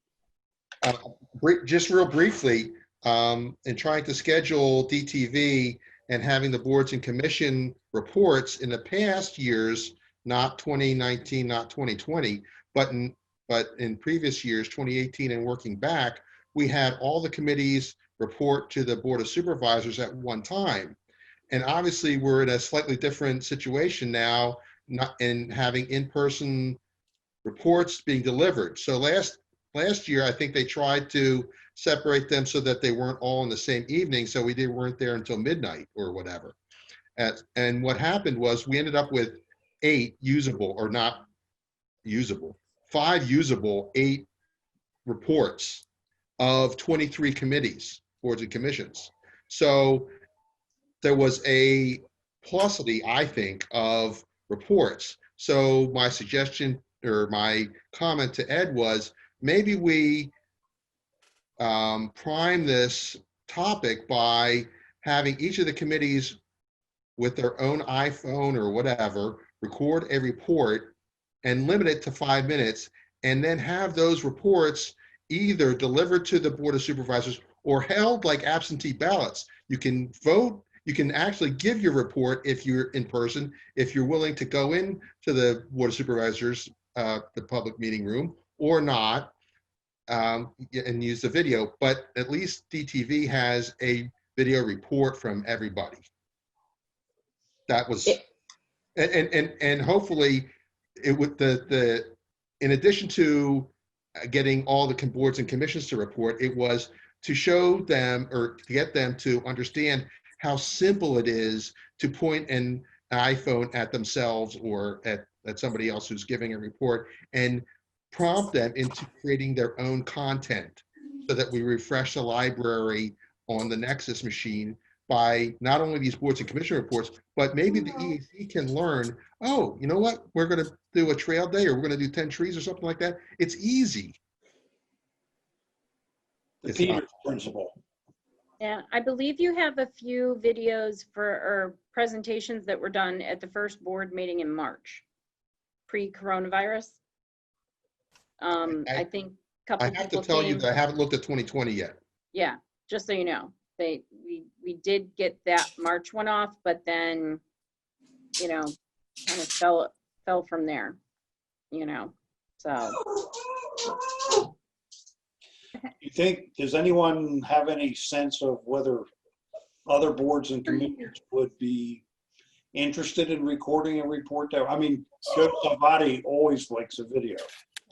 Just real briefly, in trying to schedule DTV and having the boards and commission reports in the past years, not 2019, not 2020, but in previous years, 2018 and working back, we had all the committees report to the Board of Supervisors at one time. And obviously we're in a slightly different situation now, not in having in-person reports being delivered. So last year, I think they tried to separate them so that they weren't all in the same evening. So we weren't there until midnight or whatever. And what happened was we ended up with 5 usable 8 reports of 23 committees, boards and commissions. So there was a paucity, I think, of reports. So my suggestion or my comment to Ed was maybe we prime this topic by having each of the committees with their own iPhone or whatever, record a report and limit it to 5 minutes, and then have those reports either delivered to the Board of Supervisors or held like absentee ballots. You can vote, you can actually give your report if you're in person, if you're willing to go in to the Board of Supervisors, the public meeting room, or not, and use the video. But at least DTV has a video report from everybody. That was, and hopefully it would, in addition to getting all the boards and commissions to report, it was to show them or to get them to understand how simple it is to point an iPhone at themselves or at somebody else who's giving a report and prompt them into creating their own content so that we refresh the library on the Nexus machine by not only these boards and commission reports, but maybe the EAC can learn, oh, you know what? We're going to do a trail day or we're going to do 10 trees or something like that. It's easy. The It's not. Peters principle. Yeah, I believe you have a few videos or presentations that were done at the first board meeting in March, pre-coronavirus. I think a couple I have to people tell you came. that I haven't looked at 2020 yet. Yeah, just so you know, we did get that March one off, but then, you know, kind of fell from there, you know, so. You think, does anyone have any sense of whether other boards and committees would be interested in recording a report there? I mean, Joe Savati always likes a video.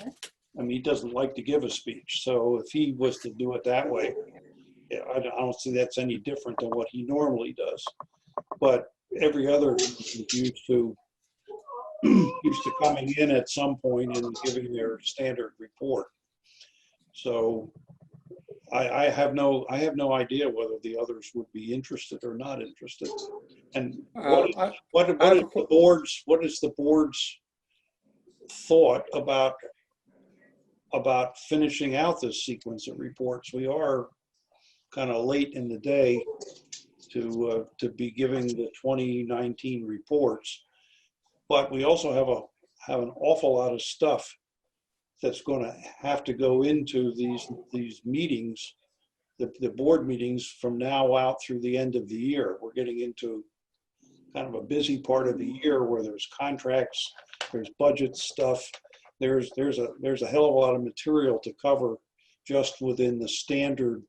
I mean, he doesn't like to give a speech. So if he was to do it that way, yeah, I don't see that's any different than what he normally does. But every other person used to coming in at some point and giving their standard report. So I have no idea whether the others would be interested or not interested. And what is the board's thought about finishing out this sequence of reports? We are kind of late in the day to be giving the 2019 reports, but we also have an awful lot of stuff that's going to have to go into these meetings, the board meetings from now out through the end of the year. We're getting into kind of a busy part of the year where there's contracts, there's budget stuff, there's a hell of a lot of material to cover just within the standard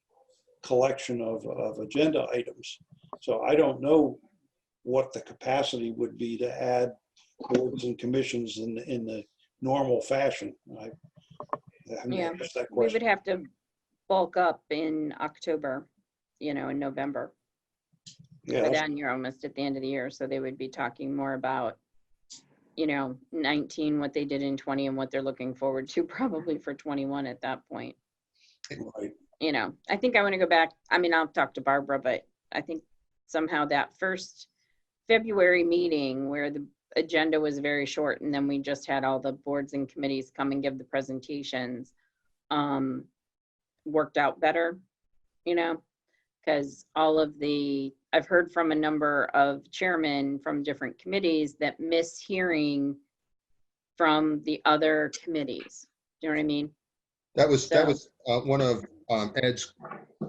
collection of agenda items. So I don't know what the capacity would be to add boards and commissions in the normal fashion. I haven't asked that We question. would have to bulk up in October, you know, in November. Yeah, By then you're almost at the end of the year, so they would be talking more about, you know, 19, what they did in 20 and what they're looking forward to probably for 21 at that point. right. You know, I think I want to go back. I mean, I'll talk to Barbara, but I think somehow that first February meeting where the agenda was very short and then we just had all the boards and committees come and give the presentations, worked out better, you know, because I've heard from a number of chairmen from different committees that miss hearing from the other committees. Do you know what I mean? That was one of Ed's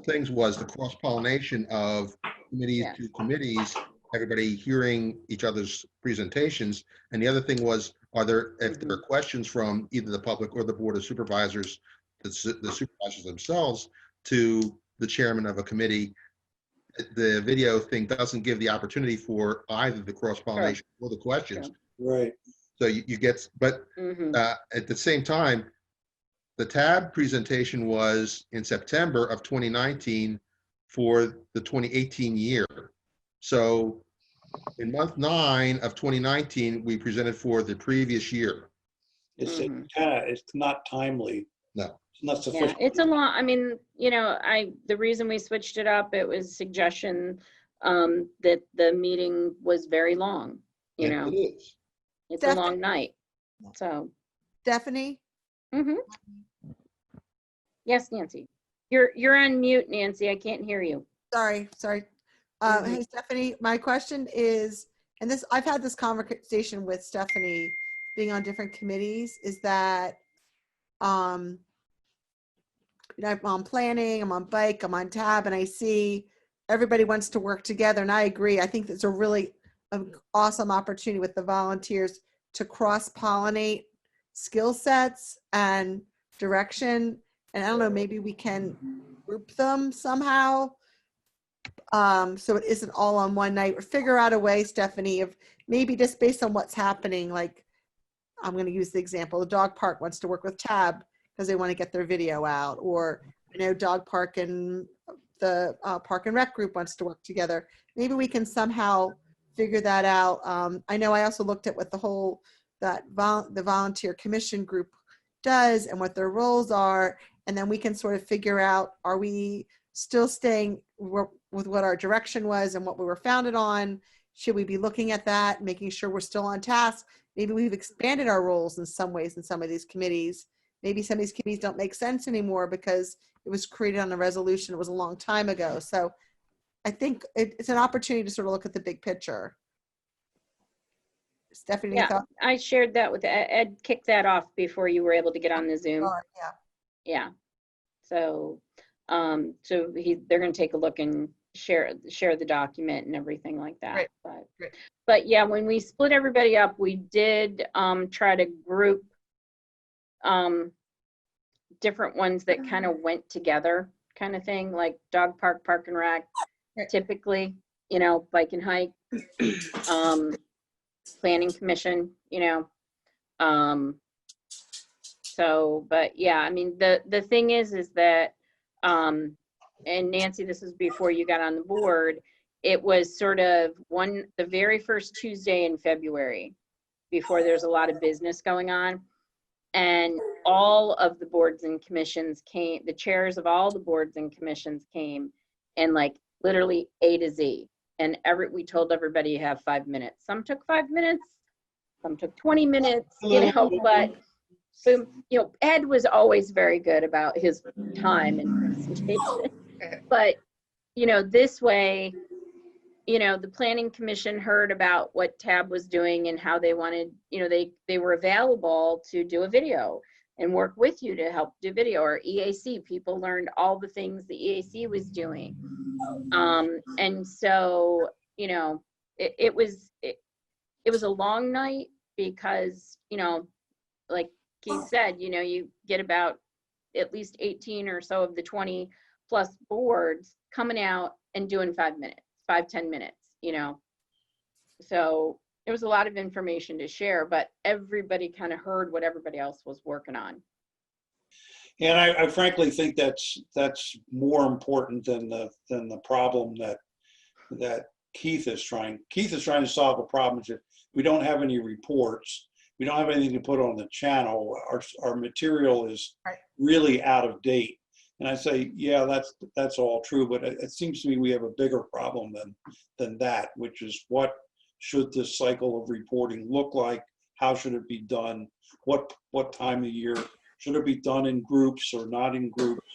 things, was the cross-pollination of committees Yes. to committees, everybody hearing each other's presentations. And the other thing was, if there are questions from either the public or the Board of Supervisors, the supervisors themselves, to the chairman of a committee, the video thing doesn't give the opportunity for either the cross-pollination or the questions. Right. So you get, but at the same time, the tab presentation was in September of 2019 for the 2018 year. So in month 9 of 2019, we presented for the previous year. It's not timely. No. It's not Yeah, sufficient. it's a lot. I mean, you know, the reason we switched it up, it was suggestion that the meeting was very long, you know. It is. It's a long night. So, Stephanie? yes, Nancy. You're on mute, Nancy. I can't hear you. Sorry. Hey, Stephanie, my question is, and this, I've had this conversation with Stephanie being on different committees, is that, you know, I'm on planning, I'm on bike, I'm on tab, and I see everybody wants to work together. And I agree. I think that's a really awesome opportunity with the volunteers to cross-pollinate skill sets and direction. And I don't know, maybe we can group them somehow. So it isn't all on one night, or figure out a way, Stephanie, of maybe just based on what's happening. Like, I'm going to use the example, the dog park wants to work with tab because they want to get their video out, or, you know, dog park and the park and rec group wants to work together. Maybe we can somehow figure that out. I know I also looked at what the volunteer commission group does and what their roles are. And then we can sort of figure out, are we still staying with what our direction was and what we were founded on? Should we be looking at that, making sure we're still on task? Maybe we've expanded our roles in some ways in some of these committees. maybe some of these committees don't make sense anymore because it was created on a resolution. It was a long time ago. So I think it's an opportunity to sort of look at the big picture. Stephanie, any Yeah, thoughts? I shared that with Ed. Ed kicked that off before you were able to get on the Zoom. Yeah. Yeah. So, they're going to take a look and share the document and everything like that. Right. But, Right. but yeah, when we split everybody up, we did try to group different ones that kind of went together, kind of thing, like dog park, park and rec, Right. typically, you know, bike and hike, planning commission, you know. So, but yeah, I mean, the thing is that, and Nancy, this is before you got on the board, it was sort of the very first Tuesday in February, before there's a lot of business going on. And all of the boards and commissions came, the chairs of all the boards and commissions came, and like literally A to Z. And we told everybody you have 5 minutes. Some took 5 minutes, some took 20 minutes, you know, but you know, Ed was always very good about his time and presentation. But, you know, this way, you know, the planning commission heard about what TAB was doing and how they wanted, you know, they were available to do a video and work with you to help do video, or EAC. People learned all the things the EAC was doing. And so, you know, it was a long night because, you know, like Keith said, you know, you get about at least 18 or so of the 20 plus boards coming out and doing 5 minutes, 5-10 minutes, you know. So there was a lot of information to share, but everybody kind of heard what everybody else was working on. And I frankly think that's more important than the problem that Keith is trying to solve. A problem that we don't have any reports. We don't have anything to put on the channel. Our material is really out of date. And I say, yeah, that's all true, but it seems to me we have a bigger problem than that, which is what should this cycle of reporting look like? How should it be done? What time of year? Should it be done in groups or not in groups?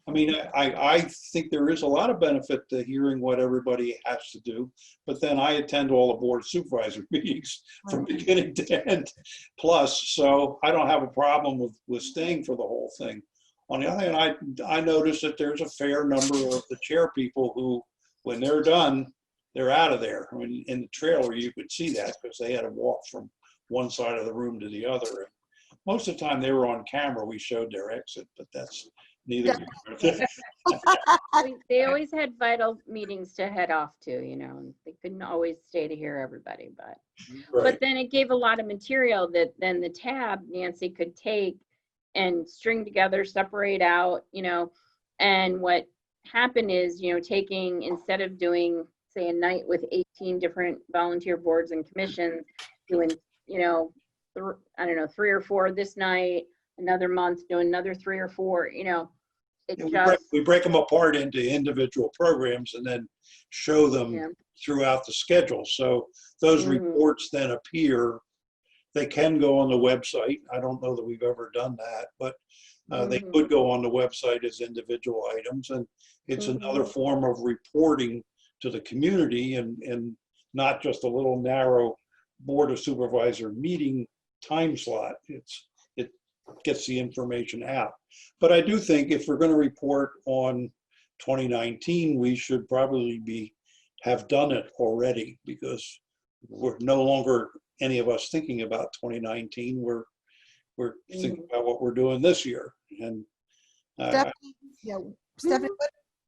I mean, I think there is a lot of benefit to hearing what everybody has to do, but then I attend all the board supervisor meetings from beginning to end plus, so I don't have a problem with staying for the whole thing. On the other hand, I noticed that there's a fair number of the chair people who, when they're done, they're out of there. I mean, in the trailer, you could see that because they had to walk from one side of the room to the other. And most of the time they were on camera, we showed their exit, but that's neither. They always had vital meetings to head off to, you know, and they couldn't always stay to hear everybody, but then it gave a lot of material that then the TAB Nancy could take and string together, separate out, you know. And what happened is, you know, taking, instead of doing, say, a night with 18 different volunteer boards and commissions, doing, you know, I don't know, 3 or 4 this night, another month doing another 3 or 4, you know. We break them apart into individual programs and then show them throughout the schedule. So those reports then appear. They can go on the website. I don't know that we've ever done that, but they could go on the website as individual items. And it's another form of reporting to the community and not just a little narrow board of supervisor meeting time slot. It gets the information out. But I do think if we're going to report on 2019, we should probably have done it already, because we're no longer any of us thinking about 2019. We're thinking about what we're doing this year. And Stephanie,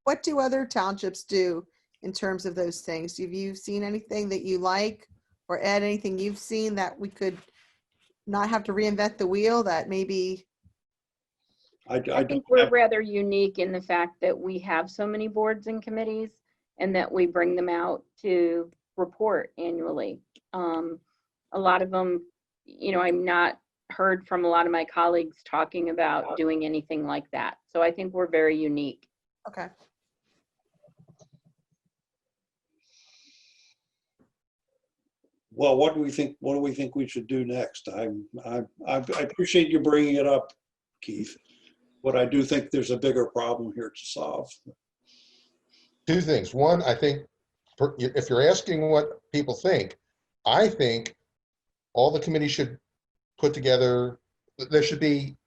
what do other townships do in terms of those things? Have you seen anything that you like, or Ed, anything you've seen that we could not have to reinvent the wheel, that maybe? I think we're rather unique in the fact that we have so many boards and committees and that we bring them out to report annually. A lot of them, you know, I'm not heard from a lot of my colleagues talking about doing anything like that. So I think we're very unique. Okay. Well, what do we think we should do next? I appreciate you bringing it up, Keith. But I do think there's a bigger problem here to solve. Two things. One, I think if you're asking what people think, I think all the committees should put together, there should be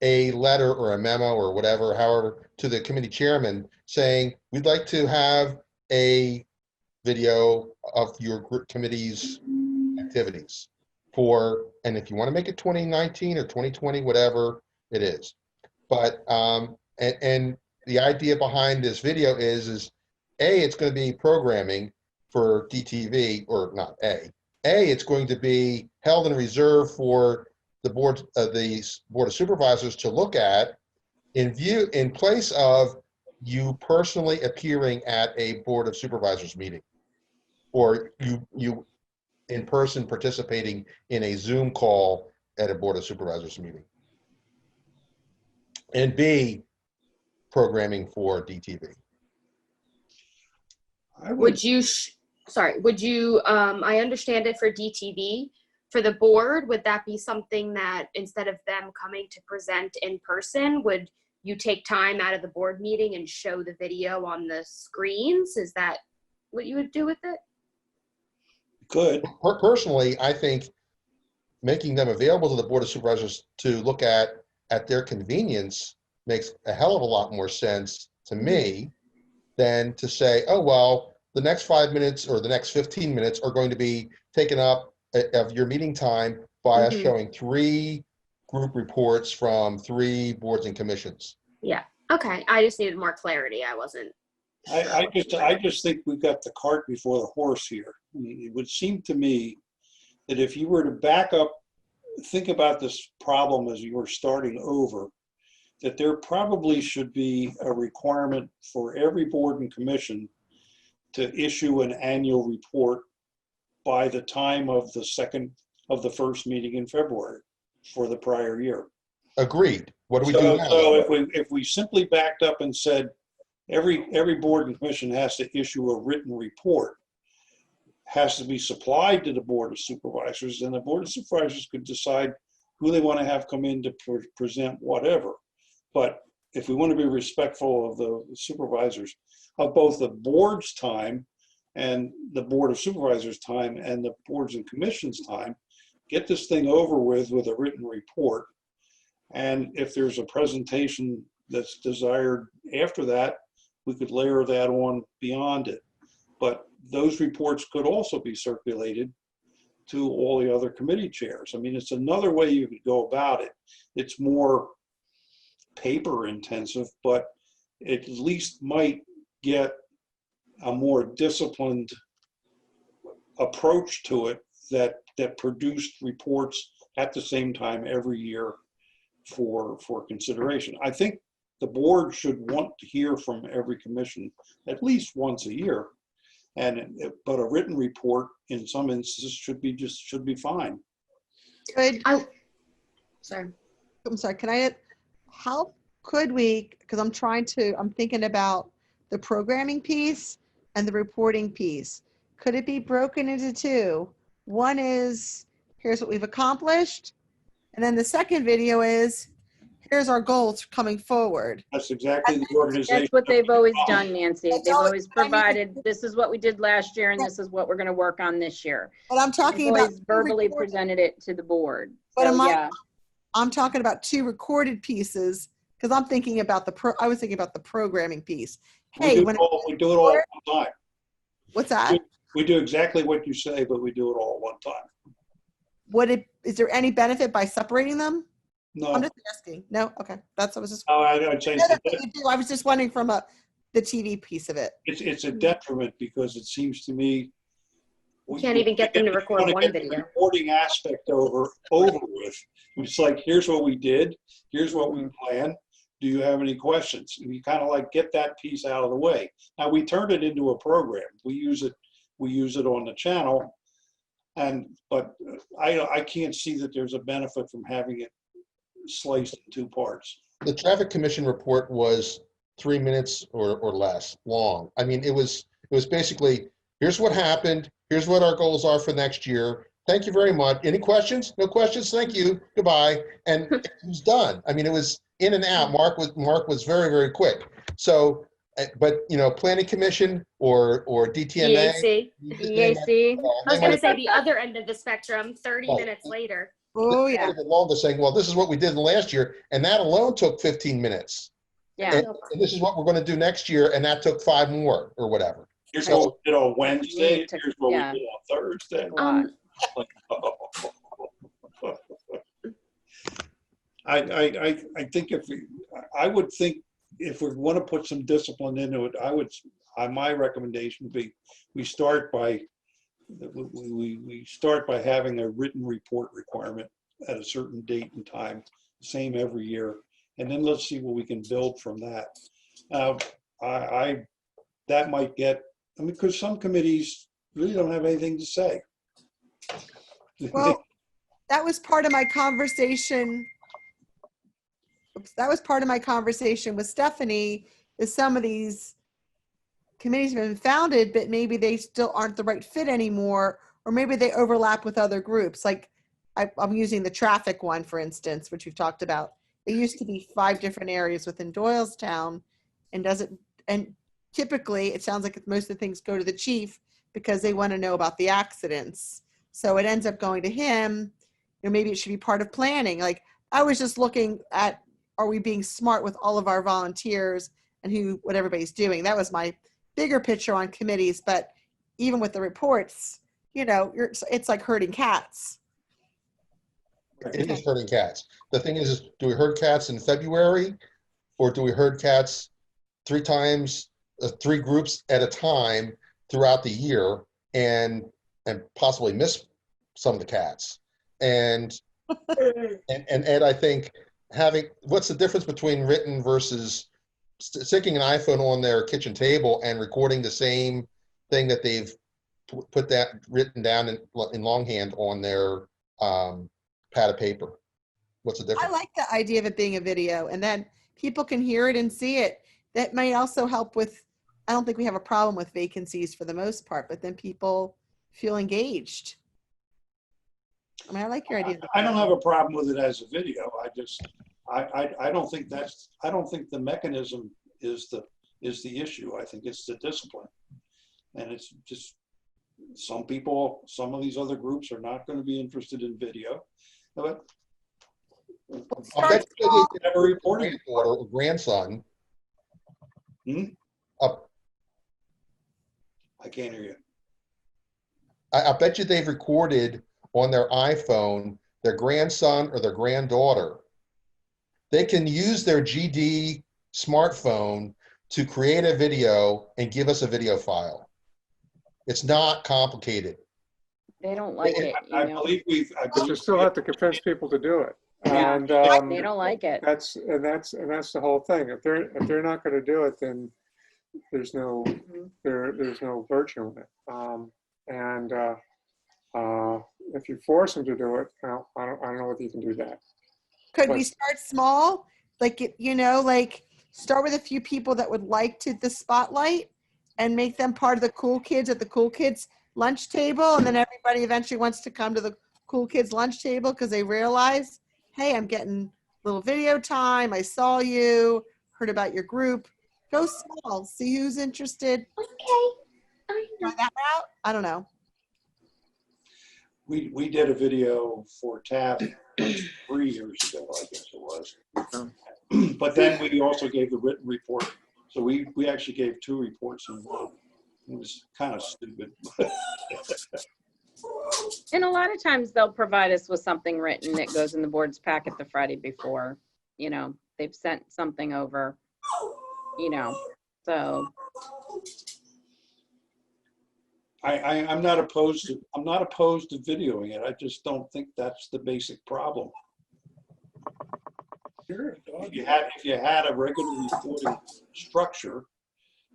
a letter or a memo or whatever, however, to the committee chairman saying, we'd like to have a video of your group committee's activities for, and if you want to make it 2019 or 2020, whatever it is. But, and the idea behind this video is A, it's going to be programming for DTV, or not A, it's going to be held in reserve for the board of supervisors to look at in place of you personally appearing at a board of supervisors meeting, or you in person participating in a Zoom call at a board of supervisors meeting. And B, programming for DTV. Would you, would you, I understand it for DTV, for the board, would that be something that instead of them coming to present in person, would you take time out of the board meeting and show the video on the screens? Is that what you would do with it? Good. Personally, I think making them available to the board of supervisors to look at their convenience makes a hell of a lot more sense to me than to say, oh, well, the next 5 minutes or the next 15 minutes are going to be taken up of your meeting time by us showing 3 group reports from 3 boards and commissions. Yeah. Okay. I just needed more clarity. I wasn't. I just think we've got the cart before the horse here. I mean, it would seem to me that if you were to back up, think about this problem as you were starting over, that there probably should be a requirement for every board and commission to issue an annual report by the time of the first meeting in February for the prior year. Agreed. What do we do now? So if we simply backed up and said every board and commission has to issue a written report, has to be supplied to the board of supervisors, and the board of supervisors could decide who they want to have come in to present whatever. But if we want to be respectful of the supervisors, of both the board's time and the board of supervisors' time and the boards and commissions' time, get this thing over with a written report. And if there's a presentation that's desired after that, we could layer that on beyond it. But those reports could also be circulated to all the other committee chairs. I mean, it's another way you could go about it. It's more paper intensive, but it at least might get a more disciplined approach to it that produced reports at the same time every year for consideration. I think the board should want to hear from every commission at least once a year, but a written report in some instances should be fine. Could, Sorry. I'm sorry, can I, how could we, because I'm thinking about the programming piece and the reporting piece. Could it be broken into 2? One is, here's what we've accomplished. And then the second video is, here's our goals coming forward. That's exactly the organization. That's what they've always done, Nancy. They've always provided, this is what we did last year and this is what we're going to work on this year. But I'm talking They've about always verbally presented it to the board. But So, yeah. I'm talking about 2 recorded pieces because I'm thinking about I was thinking about the programming piece. Hey, we do it all at one time. What's that? We do exactly what you say, but we do it all at one time. Is there any benefit by separating them? No, I'm just asking. No? Okay. That's what I was just. no, I'd say I was just wondering from the TV piece of it. it's a detriment because it seems to me You can't even get them to record wanna one get the video. reporting aspect over with. It's like, here's what we did, here's what we planned. Do you have any questions? And you kind of like get that piece out of the way. Now we turned it into a program. We use it on the channel, but I can't see that there's a benefit from having it sliced in 2 parts. The traffic commission report was 3 minutes or less long. I mean, it was basically, here's what happened, here's what our goals are for next year, Thank you very much. Any questions? No questions? Thank you. Goodbye. And it was done. I mean, it was in and out. Mark was very, very quick. So, but you know, Planning Commission or DTMA. EAC. they might- EAC. I was they going might to say the other end of the spectrum, 30 Right. minutes later. Oh, have yeah. been longer saying, well, this is what we did last year, and that alone took 15 minutes. Yeah. And this is what we're going to do next year, and that took 5 more or whatever. Here's So- what we did on Wednesday, Need to- here's what we yeah. did on Thursday. A lot. Like, I think I would think if we want to put some discipline into it, my recommendation would be we start by having a written report requirement at a certain date and time, same every year, and then let's see what we can build from that. That might get, I mean, because some committees really don't have anything to say. Well, that was part of my conversation. That was part of my conversation with Stephanie, is some of these committees have been founded, but maybe they still aren't the right fit anymore, or maybe they overlap with other groups. Like I'm using the traffic one, for instance, which we've talked about. It used to be 5 different areas within Doylestown, and typically it sounds like most of the things go to the chief because they want to know about the accidents. So it ends up going to him. You know, maybe it should be part of planning. Like I was just looking at, are we being smart with all of our volunteers and what everybody's doing? That was my bigger picture on committees. But even with the reports, you know, it's like herding cats. It is herding cats. The thing is, do we herd cats in February, or do we herd cats 3 times, 3 groups at a time throughout the year, and possibly miss some of the cats? And Ed, I think what's the difference between written versus sticking an iPhone on their kitchen table and recording the same thing that they've put that written down in longhand on their pad of paper? What's the difference? I like the idea of it being a video, and then people can hear it and see it. That may also help with, I don't think we have a problem with vacancies for the most part, but then people feel engaged. I mean, I like your idea. I don't have a problem with it as a video. I don't think the mechanism is the issue. I think it's the discipline. And it's just, some of these other groups are not going to be interested in video. But I bet you they have a reporting granddaughter or grandson. I can't hear you. I bet you they've recorded on their iPhone their grandson or their granddaughter. They can use their GD smartphone to create a video and give us a video file. It's not complicated. They don't like it, you I know. believe But you still have to convince people to do it. Yeah. And They don't like it. that's the whole thing. If they're not going to do it, then there's no virtue in it. If you force them to do it, well, I don't know whether you can do that. Could we start small? Like, you know, like start with a few people that would like the spotlight and make them part of the cool kids at the cool kids lunch table. And then everybody eventually wants to come to the cool kids lunch table because they realize, hey, I'm getting a little video time. I saw you, heard about your group. Go small, see who's interested. Okay. Try that route? I don't know. we did a video for TAF 3 years ago, I guess it was. But then we also gave the written report. So we actually gave 2 reports in one. It was kind of stupid. And a lot of times they'll provide us with something written that goes in the board's packet the Friday before. You know, they've sent something over, you know, so. I'm not opposed to videoing it. I just don't think that's the basic problem. Sure. If you had a regular reporting structure,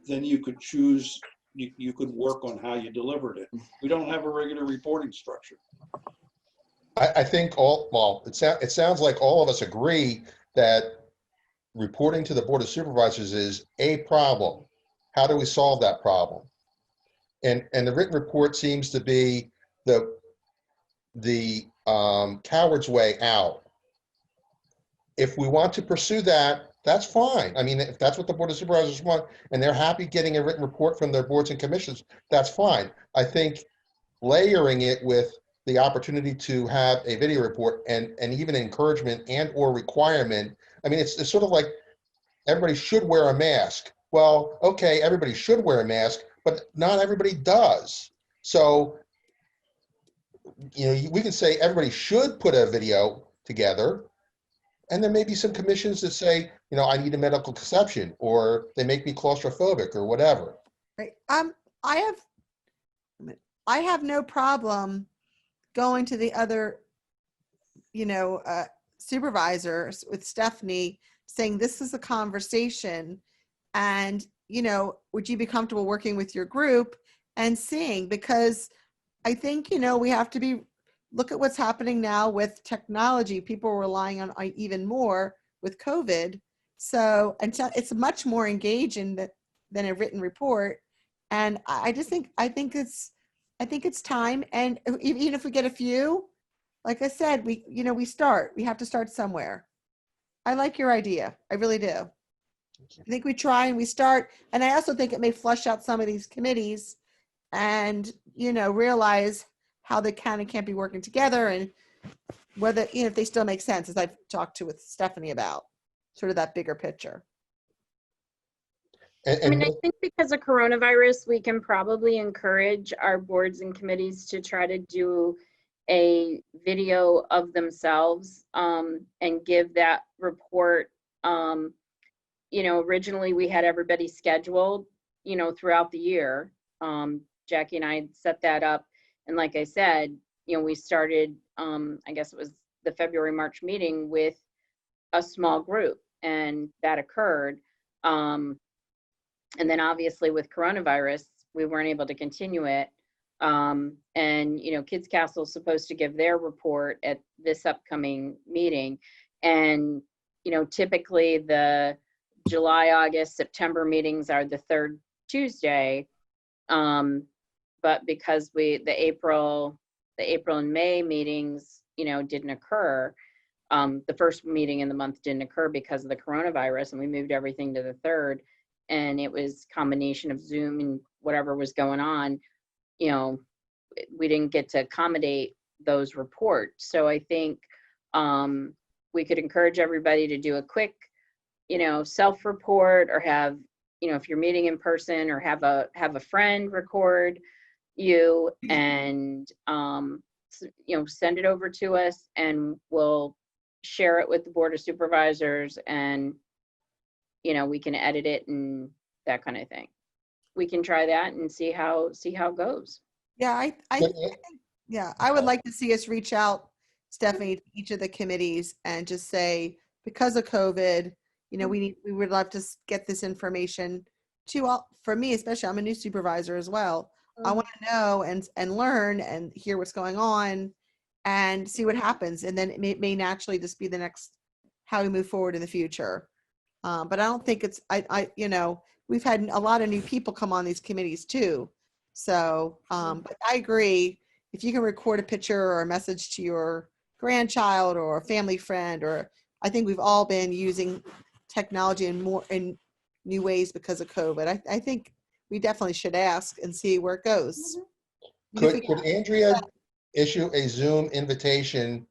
then you could choose, you could work on how you delivered it. We don't have a regular reporting structure. I think it sounds like all of us agree that reporting to the Board of Supervisors is a problem. How do we solve that problem? And the written report seems to be the the coward's way out. If we want to pursue that, that's fine. I mean, if that's what the Board of Supervisors want, and they're happy getting a written report from their boards and commissions, that's fine. I think layering it with the opportunity to have a video report and even encouragement and or requirement. I mean, it's sort of like everybody should wear a mask. Well, okay, everybody should wear a mask, but not everybody does. So, you know, we can say everybody should put a video together, and there may be some commissions that say, you know, I need a medical exception, or they make me claustrophobic, or whatever. Right. I have no problem going to the other, supervisors with Stephanie saying, this is a conversation, and, would you be comfortable working with your group and seeing? Because I think, we have to look at what's happening now with technology. People are relying on even more with COVID. So, and so it's much more engaging than a written report. And I think it's time. And even if we get a few, like I said, we have to start somewhere. I like your idea. I really do. I think we try and we start. And I also think it may flush out some of these committees and, realize how they can and can't be working together, and whether, if they still make sense, as I've talked with Stephanie about sort of that bigger picture. I mean, I think because of coronavirus, we can probably encourage our boards and committees to try to do a video of themselves and give that report. Originally we had everybody scheduled, throughout the year. Jackie and I set that up. And like I said, we started, I guess it was the February, March meeting with a small group, and that occurred. And then obviously with coronavirus, we weren't able to continue it. And, Kids Castle is supposed to give their report at this upcoming meeting. And, typically the July, August, September meetings are the third Tuesday. But because the April and May meetings, didn't occur, the first meeting in the month didn't occur because of the coronavirus, and we moved everything to the third. And it was a combination of Zoom and whatever was going on, we didn't get to accommodate those reports. So I think we could encourage everybody to do a quick, self-report, or have, if you're meeting in person, or have a friend record you and, send it over to us, and we'll share it with the Board of Supervisors, and we can edit it and that kind of thing. We can try that and see how it goes. Yeah, I would like to see us reach out, Stephanie, to each of the committees and just say, because of COVID, we would love to get this information to all. For me, especially, I'm a new supervisor as well. I want to know and learn and hear what's going on and see what happens. And then it may naturally just be the next, how we move forward in the future. But I don't think it's, we've had a lot of new people come on these committees too. So, but I agree. If you can record a picture or a message to your grandchild or a family friend, or I think we've all been using technology in new ways because of COVID. I think we definitely should ask and see where it goes. Could Andrea issue a Zoom invitation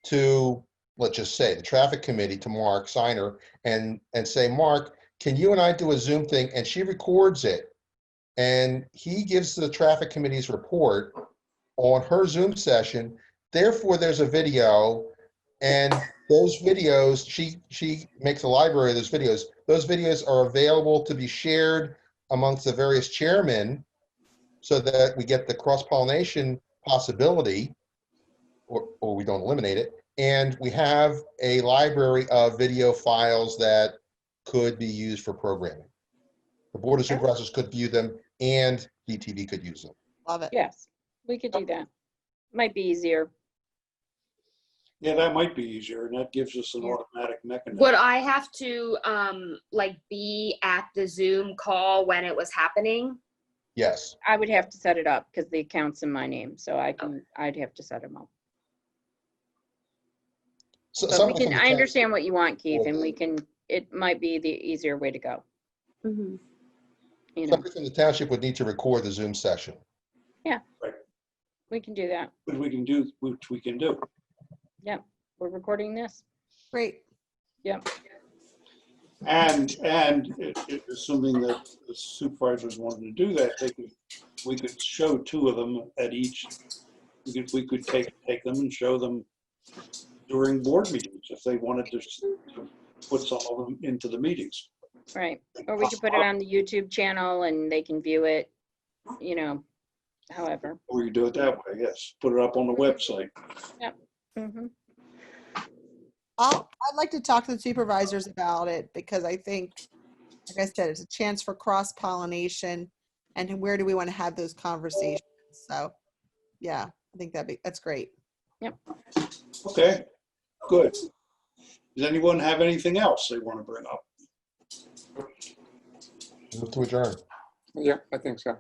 to, let's just say, the traffic committee, to Mark Signer, and say, Mark, can you and I do a Zoom thing? And she records it, and he gives the traffic committee's report on her Zoom session. Therefore, there's a video, and those videos, she makes a library of those videos. Those videos are available to be shared amongst the various chairmen, so that we get the cross-pollination possibility, or we don't eliminate it. And we have a library of video files that could be used for programming. The Board of Supervisors could view them, and DTV could use them. Love it. Yes, we could do that. Might be easier. Yeah, that might be easier, and that gives us an automatic mechanism. Would I have to be at the Zoom call when it was happening? Yes. I would have to set it up because the account's in my name, so I'd have to set them up. But we someone can, from the I town- understand what you want, Keith, and we can, it might be the easier way to go, Mhm. you know, Somebody from the township would need to record the Zoom session. we can do that. Which we can do, which we can do. We're recording this. Great. Yep. And assuming that the supervisors wanted to do that, we could show two of them at each. We could take them and show them during board meetings if they wanted to put some of them into the meetings. Right. Or we could put it on the YouTube channel and they can view it, you know, however. Or you do it that way, yes. Put it up on the website. Mm-hmm. I'd like to talk to the supervisors about it because I think, like I said, it's a chance for cross-pollination and where do we want to have those conversations? So, yeah, I think that's great. Okay, good. Does anyone have anything else they want to bring up? Move to adjourn. Yeah, I think so.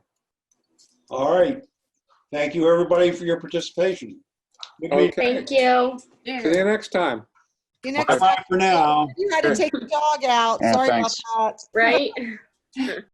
All right. Thank you, everybody, for your participation. Good meeting. Okay, Thank you. see you next time. See you next time. Bye for now. You had to take the dog out. Yeah, Sorry thanks. about that. Right?